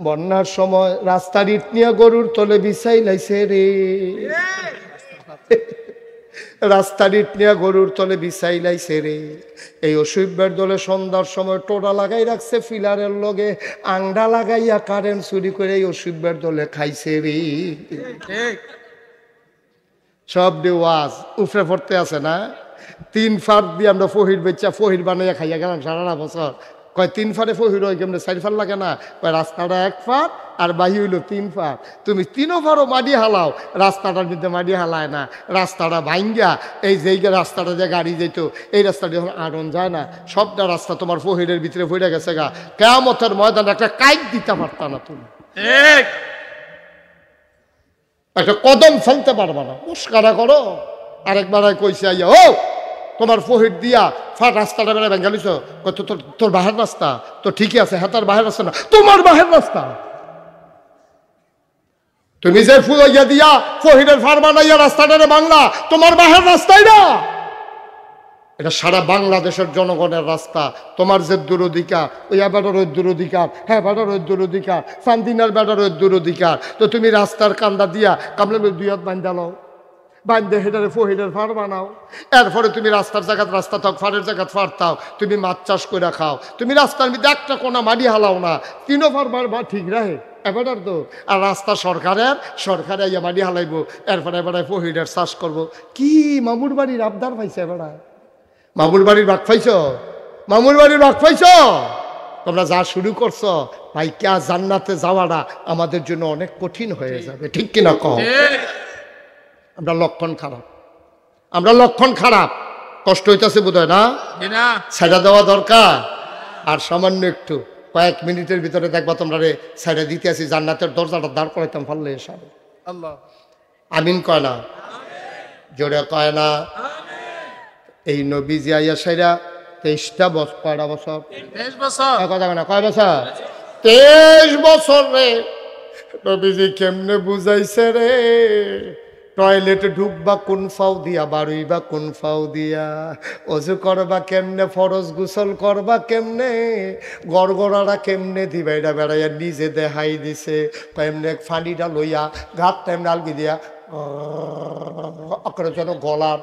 A: বন্যার সময় রাস্তার ইট নিয়ে গরুর তলে বিছাই লাইছে রে। রাস্তার ইট নিয়ে গরুর তলে বিছাই লাইছে রে। এই অসুবিধার দলে সন্ধ্যার সময় টোটা লাগাই রাখছে ফিলারের লগে, আংডা লাগাইয়া কারেন্ট চুরি করে এই অসুবিধার দলে খাইছে রে। সব ডে ওয়াজ উফরে পড়তে আছে না। 3 ফার দিয়ে আমরা ফহির বেচা ফহির বানাইয়া খাইয়া গেলাম সারা বছর। কয় 3 ফারে ফহির হয় কেমন 4 ফার লাগে না? কয় রাস্তাটা 1 ফার আর বাহি হইল 3 ফার। তুমি 3 ফারও মাটি হালাও, রাস্তাটার মধ্যে মাটি হালায় না। রাস্তাটা ভাঙ্গা এই যে রাস্তাটা যে গাড়ি যেত এই রাস্তাটা যখন আড়ন যায় না, সবটা রাস্তা তোমার ফহিরের ভিতরে পড়ে গেছে গা। কিয়ামতের ময়দানে একটা কাইট দিতে পারতা না তুমি, একটা কদম ফেলতে পারবা না। মুস্কারা করো। আরেকবার কইছে আইয়া, ও তোমার ফহির দিয়া ফাট রাস্তাটা বেড়া ভেঙ্গালিছ। তোর বাহের রাস্তা তো ঠিকই আছে, হ্যাঁ তার বাহের রাস্তা না, তোমার বাহের রাস্তা। তুমি যে ফুলাইয়া দিয়া ফহিরের ফার বানাইয়া রাস্তাটা বাংলা, তোমার বাহের রাস্তাই না, এটা সারা বাংলাদেশের জনগণের রাস্তা। তোমার যে দূরাধিকার ওই বেটার ওই দূরাধিকার, হ্যাঁ বেটার ওই দূরাধিকার, চান্দিনার বেটার ওই দূরাধিকার। তো তুমি রাস্তার কান্দা দিয়া কামলে 2 হাত বান্ধা লও, বান্ধে হেটারে ফহিরের ফার বানাও। এরপরে তুমি রাস্তার জায়গাত রাস্তা থাক, ফারের জায়গাত ফার থাও। তুমি মাছ চাষ করে খাও। তুমি রাস্তার মধ্যে একটা কোনা মাটি হালাও না, 3 ফার বার ঠিক রাহে এবার তো। আর রাস্তা সরকারে ইয়া মাটি হালাইব। এরপরে এবারে ফহিরের চাষ করবো। কি মামুর বাড়ির আবদার পাইছে এবারে? মামুর বাড়ির ভাগ পাইছ? মামুর বাড়ির ভাগ পাইছ? তোমরা যা শুরু করছো ভাই, কে জান্নাতে যাওয়াটা আমাদের জন্য অনেক কঠিন হয়ে যাবে, ঠিক কিনা কও? আমরা লক্ষণ খারাপ, কষ্ট হইতেছে বোধ হয় না? ছাইড়া দেওয়া দরকার। আর সামান্য একটু কয়েক মিনিটের ভিতরে দেখবা তোমরা রে ছাইড়া দিতে আসি, জান্নাতের দরজাটা দাঁড় করাইতাম পারলে এসব। আমিন কয় না? জোরে কয় না? এই নবীজি আইয়া সাইরা 23টা বছর, কয়টা বছর? 23 বছর। কথা না, কয় বছর? 23 বছর রে নবীজি কেমনে বুঝাইছে রে। টয়লেটে ঢুকবা কোন ফাও দিয়া, বাড়ুইবা কোন ফাও দিয়া, অজু করবা কেমনে, ফরজ গোসল করবা কেমনে, গড়গড়াটা কেমনে দিবা, এটা বেড়াইয়া নিজে দেখাই দিছে। কেমনে ফানিটা লইয়া ঘাটটা এমনি আলগি দিয়া অকরে যেন গলার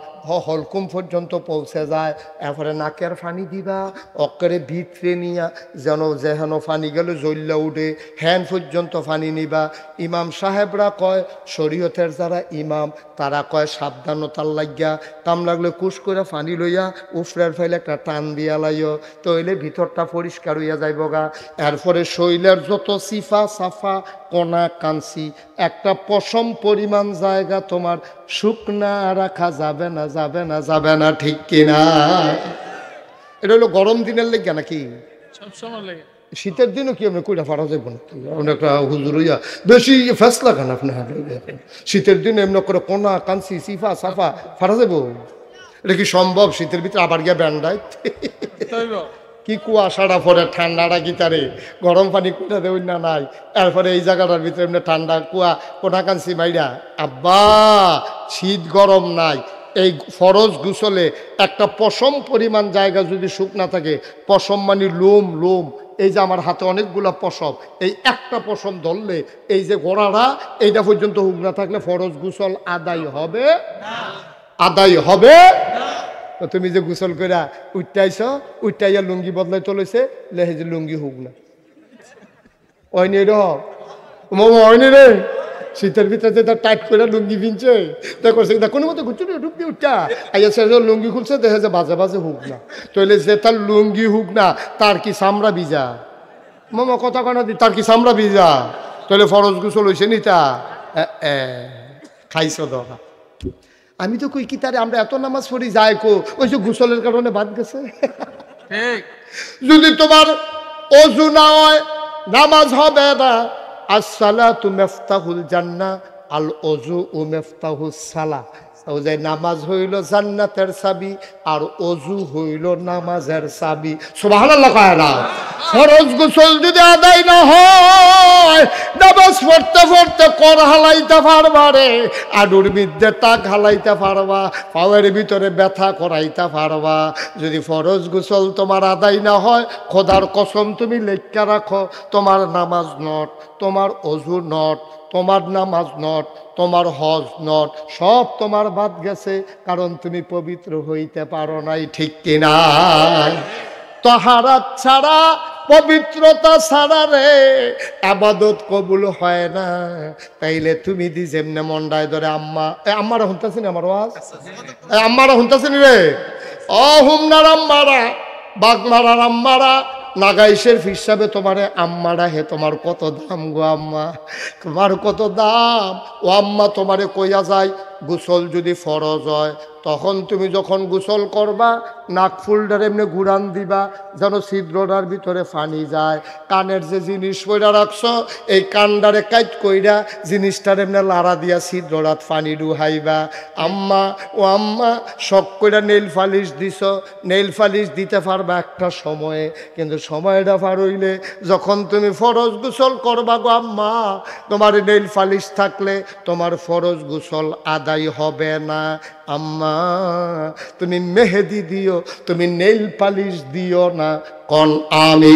A: হলকুম পর্যন্ত পৌঁছে যায়। এরপরে নাকের ফানি দিবা, অকরে ভিতরে নিয়া যেন ফানি গেলে জ্বল্লা উঠে হ্যান পর্যন্ত ফানি নিবা। ইমাম সাহেবরা কয়, শরীয়তের যারা ইমাম তারা কয় সাবধানতার লাগিয়া কাম লাগলে কুশ করে ফানি লইয়া উফরের ফেলে একটা টান দিয়া লাইও, তইলে ভিতরটা পরিষ্কার হইয়া যাইব গা। এরপরে শৈলের যত সিফা সাফা কোনা কাঞ্চি একটা পশম পরিমাণ জায়গা তোমার শুকনা রাখা যাবে না, যাবে না, যাবে না, ঠিক কিনা? এটা হলো গরম দিনের লেগে নাকি? সবসময় লেগে। শীতের দিনও কি আপনি কইটা ফারা যাইব না? একটা হুজুর হইয়া বেশি ফেসলা খান আপনি। শীতের দিনে এমনি করে কোনা কাঞ্চি সিফা সাফা ফারা যাইব? এটা কি সম্ভব? শীতের ভিতরে আবার গিয়া ব্যান্ডায় কি কুয়াশাটা পরে ঠান্ডাটা গিটারে গরম পানি কুটা দেই না নাই। এরপরে এই জায়গাটার ভিতরে এমনি ঠান্ডা কুয়া কোনা কাঞ্চি মাইরা, আব্বা শীত গরম নাই। এই ফরজ গোসলে একটা পশম পরিমাণ জায়গা যদি শুকনা থাকে, পশম মানে লোম, এই যে আমার হাতে অনেকগুলা পশম, এই একটা পশম ধরলে এই যে গোড়াটা এইটা পর্যন্ত হুক না থাকলে ফরজ গোসল আদায় হবে আদায় হবে। তো তুমি যে গোসল করে উঠটাইছ, উঠটাইয়া লুঙ্গি বদলাই চলেছে, লেহে যে লুঙ্গি হুক না ওইনি র মামা হয়নি রে, শীতের ভিতরে যে তার টাইট করে লুঙ্গি পিনছে, তা করছে কোনো মতো ঘুরছে ঢুকতে উঠটা আইয়া সে লুঙ্গি খুলছে, দেখে যে বাজে বাজে হুক না, তাহলে যে তার লুঙ্গি হুক না তার কি চামড়া ভিজা? মামা কথা কানা দি, তার কি চামড়া ভিজা? তাহলে ফরজ গোসল হয়েছে নি তা খাইছ দরকার। আমি তো কই কি তারে আমরা এত নামাজ পড়ি যায় কো, ওই যে গোসলের কারণে বাদ গেছে। যদি তোমার অজু না হয় নামাজ হবে না। আসসালাতু মিফতাহুল জান্নাহ, আল ওযু মিফতাহুস সালাহ। নামাজ হইল জান্নাতের চাবি আর অজু হইল নামাজের চাবি। সুবহানাল্লাহ কয় না? ফরজ গোসল যদি আদায় না হয় নামাজ পড়তে পড়তে কর হালাইতে পারবা রে, আডুর বিদ্যে তাক হালাইতে পারবা, পাওয়ের ভিতরে ব্যথা করাইতে পারবা। যদি ফরজ গোসল তোমার আদায় না হয়, খোদার কসম তুমি লেখা রাখো, তোমার নামাজ নট, তোমার অজু নট, তোমার নামাজ নট, তোমার হজ নট, সব তোমার বাদ গেছে, কারণ তুমি পবিত্র হইতে পারো নাই। ঠিক কিনা? তাহারাত ছাড়া, পবিত্রতা ছাড়া রে আবাদত কবুল হয় না। তাইলে তুমি দি যেমনে মন্ডায় ধরে আম্মা আম্মারা শুনতেছি না, আমার ওয়াজ আম্মারা শুনতেছি রে, হুমনার আম্মারা, বাগমারার আম্মারা, নাগাইশের হিসাবে তোমারে আম্মারা হে, তোমার কত দাম গো আম্মা, তোমার কত দাম ও আম্মা। তোমারে কইয়া যায় গোসল যদি ফরজ হয়, তখন তুমি যখন গোসল করবা নাক ফুলটার এমনি ঘুরান দিবা যেন ছিদ্রটার ভিতরে ফানি যায়। কানের যে জিনিস কইরা রাখছো, এই কানডারে কাইট কইরা জিনিসটার এমনি লাড়া দিয়া ছিদ্রটাত ফানি ডুহাইবা। আম্মা ও আম্মা, শখ কইরা নেইল ফালিশ দিছ, নেইল ফালিশ দিতে পারবা একটা সময়ে, কিন্তু সময়টা পার হইলে যখন তুমি ফরজ গোসল করবা গো আম্মা, তোমার নেইল ফালিশ থাকলে তোমার ফরজ গোসল আদায় হবে না। আম্মা তুমি মেহেদি দিও, তুমি নেইল পালিশ দিও না, কোন আমি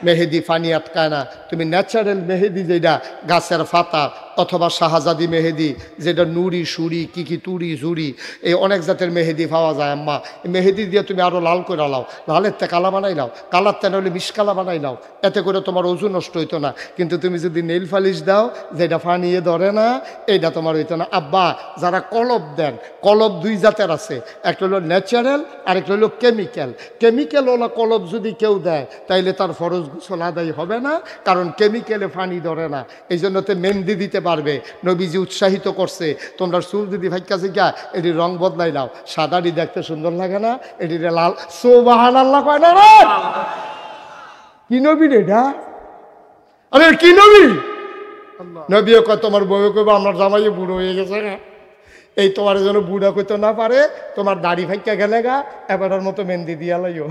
A: মেহেদি ফানি আটকায় না। তুমি ন্যাচারাল মেহেদি যেটা গাছের পাতা অথবা শাহজাদি মেহেদি, যেটা নুরি সুরি কি কি তুরি জুড়ি, এই অনেক জাতের মেহেদি পাওয়া যায় আম্মা। এই মেহেদি দিয়ে তুমি আরও লাল করে লাও, লালের তে কালা বানাই লাও, কালার তে নইলে মিশকালা বানাই লাও, এতে করে তোমার ওজু নষ্ট হইতো না। কিন্তু তুমি যদি নেইল পালিশ দাও যেটা ফানিয়ে ধরে না, এইটা তোমার হইতো না। আব্বা যারা কলব দেন, কলব দুই জাতের আছে, একটা হলো ন্যাচারাল আর একটা হলো কেমিক্যাল। কেমিক্যাল ওলা কলব যদি কেউ দেয় তাইলে তার ফরজ গোসল আদায় হবে না, কারণ কেমিক্যালে ফানি ধরে না। এই জন্য তো মেহেদি দিতে পারবে। নবীজি উৎসাহিত করছে, তোমরা চুল যদি ভাইকা শিখা এটি রং বদলাই নাও, সাদাটি দেখতে সুন্দর লাগে না, এটি লাল। সুবহানাল্লাহ কয় না রে? কি নবী রে এটা? আরে কি নবী? নবী কয় তোমার বউ কইবা আমার জামাই বুড়ো হয়ে গেছে না, এই তোমার যেন বুড়া কইতে না পারে, তোমার দাড়ি ভাইকা গেলে গা এবারের মতো মেহেদি দিয়া লাইও।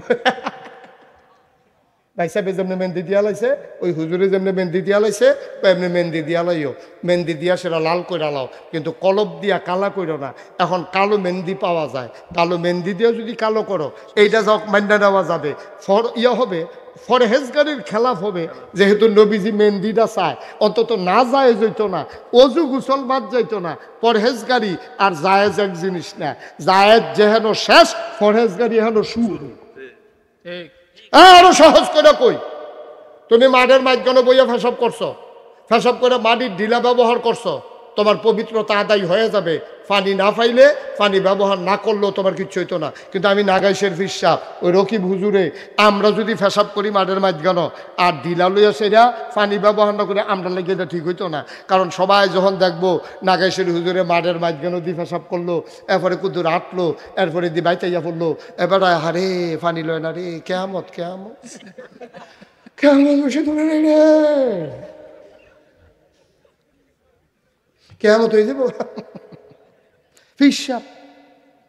A: ভাই সাহেব যেমনি মেহেদি দিয়া লাইছে, ওই হুজুরে যেমনি মেহেদি দিয়া লাইছে এমনি মেহেদি দিয়া লাইও। মেহেদি দিয়া সেটা লাল করে লাও, কিন্তু কলব দিয়া কালা করো না। এখন কালো মেহেদি পাওয়া যায়, কালো মেহেদি দিয়েও যদি কালো করো এইটা যখন মান্যা দেওয়া যাবে, হবে ফরহেজগারির খেলাফ হবে। যেহেতু নবীজি মেহেদিটা চায়, অন্তত না জায়েজ হইতো না, অজু গোসল বাদ যাইতো না। পরহেজগারি আর জায়েজ এক জিনিস না, জায়েজ যেহেন শেষ, ফরহেজগারি হেন শুরু। আরো সহজ করে কই, তুমি মাঠের মাঝখানে বইয়া ফেসব করছো, ফেসব করে মাটির ঢিলা ব্যবহার করছো, তোমার পবিত্রতা আদায় হয়ে যাবে। পানি না পাইলে, পানি ব্যবহার না করলেও তোমার কিচ্ছু হইতো না। কিন্তু আমি নাগাইশের ফিসাব ওই রকিব হুজুরে, আমরা যদি ফেসাব করি মাঠের মাঝখানে আর ঢিলা লইয়া সেরা পানি ব্যবহার না করে আমরা লেগে এটা ঠিক হইতো না। কারণ সবাই যখন দেখবো নাগাইশের হুজুরে মাঠের মাঝখানে দিয়ে ফেসাব করলো, এরপরে কুদুর হাঁটলো, এরপরে দিয়ে বাইতাইয়া পড়লো, এবারে হারে পানি লয় না রে, কেয়ামত কেয়ামত কেয়ামত বসে ধরে রে, কেয়ামত হয়ে যাবো। ফিসাব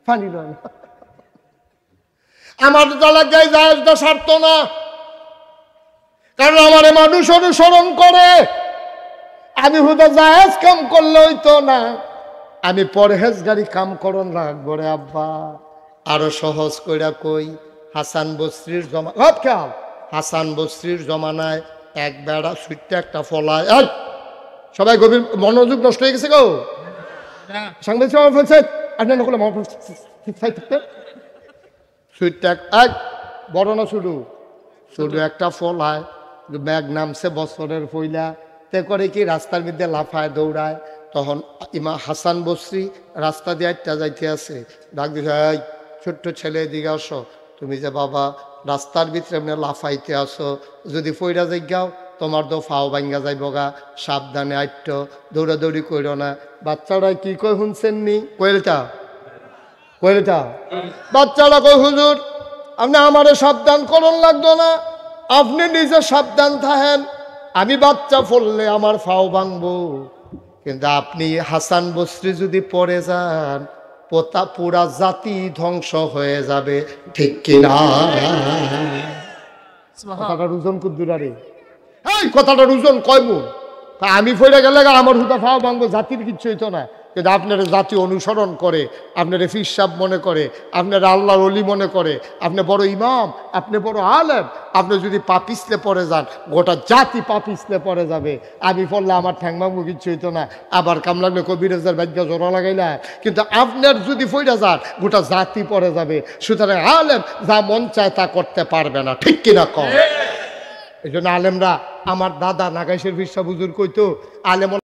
A: পানি লয় না। আমার জায়গায় জায়েজটা সারত না, কারণ আমার মানুষ অনুসরণ করে। আমি হুদা জায়েজ কাম করলে হইতো না, আমি পরহেজগারি কাম করন লাগবো রে আব্বা। আরো সহজ কইরা কই, হাসান বসরির জমা, খেয়াল হাসান বসরির জমানায় এক বেড়া সুইটটা একটা ফলায়, সবাই গভীর মনোযোগ নষ্ট হয়ে গেছে গো। সাংবাদিক আপনার নকলে সুইটটা এক বড় না শুধু শুধু একটা ফলায়, ব্যাগ নামছে বছরের পইলা, তে করে কি রাস্তার মধ্যে লাফায় দৌড়ায়। তখন ইমাম হাসান বসরি রাস্তা দিয়ে একটা যাইতে আছে, ডাক দিছে, এই ছোট্ট ছেলে এদিকে আসো, তুমি যে বাবা রাস্তার ভিতরে এমনি লাফাইতে আসো, যদি পইরা যাইগাও তোমার তো ফাও ভাঙ্গা যাইব গা, সাবধানে আইট, দৌড়াদৌড়ি করো না। বাচ্চারা কি কয় শুনছেন নি? কইলটা বাচ্চারা কই হুজুর আপনি আমারে সাবধান করন লাগতো না, আপনি নিজে সাবধান থাকেন, আমি বাচ্চা ফললে আমার ফাও ভাঙবো। কিন্তু আপনি হাসান বসরি যদি পড়ে যান পুরা জাতি ধ্বংস হয়ে যাবে, ঠিক কিনা? কথাটার ওজন কুদ্দুরারে, এই কথাটার ওজন কয় মূল? আমি ফিরে গেলে আমার হুদা ফাও ভাঙবো, জাতির কিচ্ছু হইতো না। কিন্তু আপনারা জাতি অনুসরণ করে, আপনারা ফিরসাব মনে করে, আপনারা আল্লাহর ওলি মনে করে, আপনি বড় ইমাম, আপনি বড় আলেম, আপনি যদি পা পিছলে পড়ে যান গোটা জাতি পা পিছলে পড়ে যাবে। আমি পড়লে আমার ঠ্যাং ভাঙবো, কিচ্ছু হইতো না। আবার কাম লাগলে কবিরাজার বাদ্যা জোড়া লাগাইলা, কিন্তু আপনার যদি ফইরা যান গোটা জাতি পড়ে যাবে। সুতরাং আলেম যা মন চায় তা করতে পারবে না, ঠিক কিনা কম? এই জন্য আলেমরা, আমার দাদা নাগাইশের ফিরসাব হুজুর কইতো, আলেম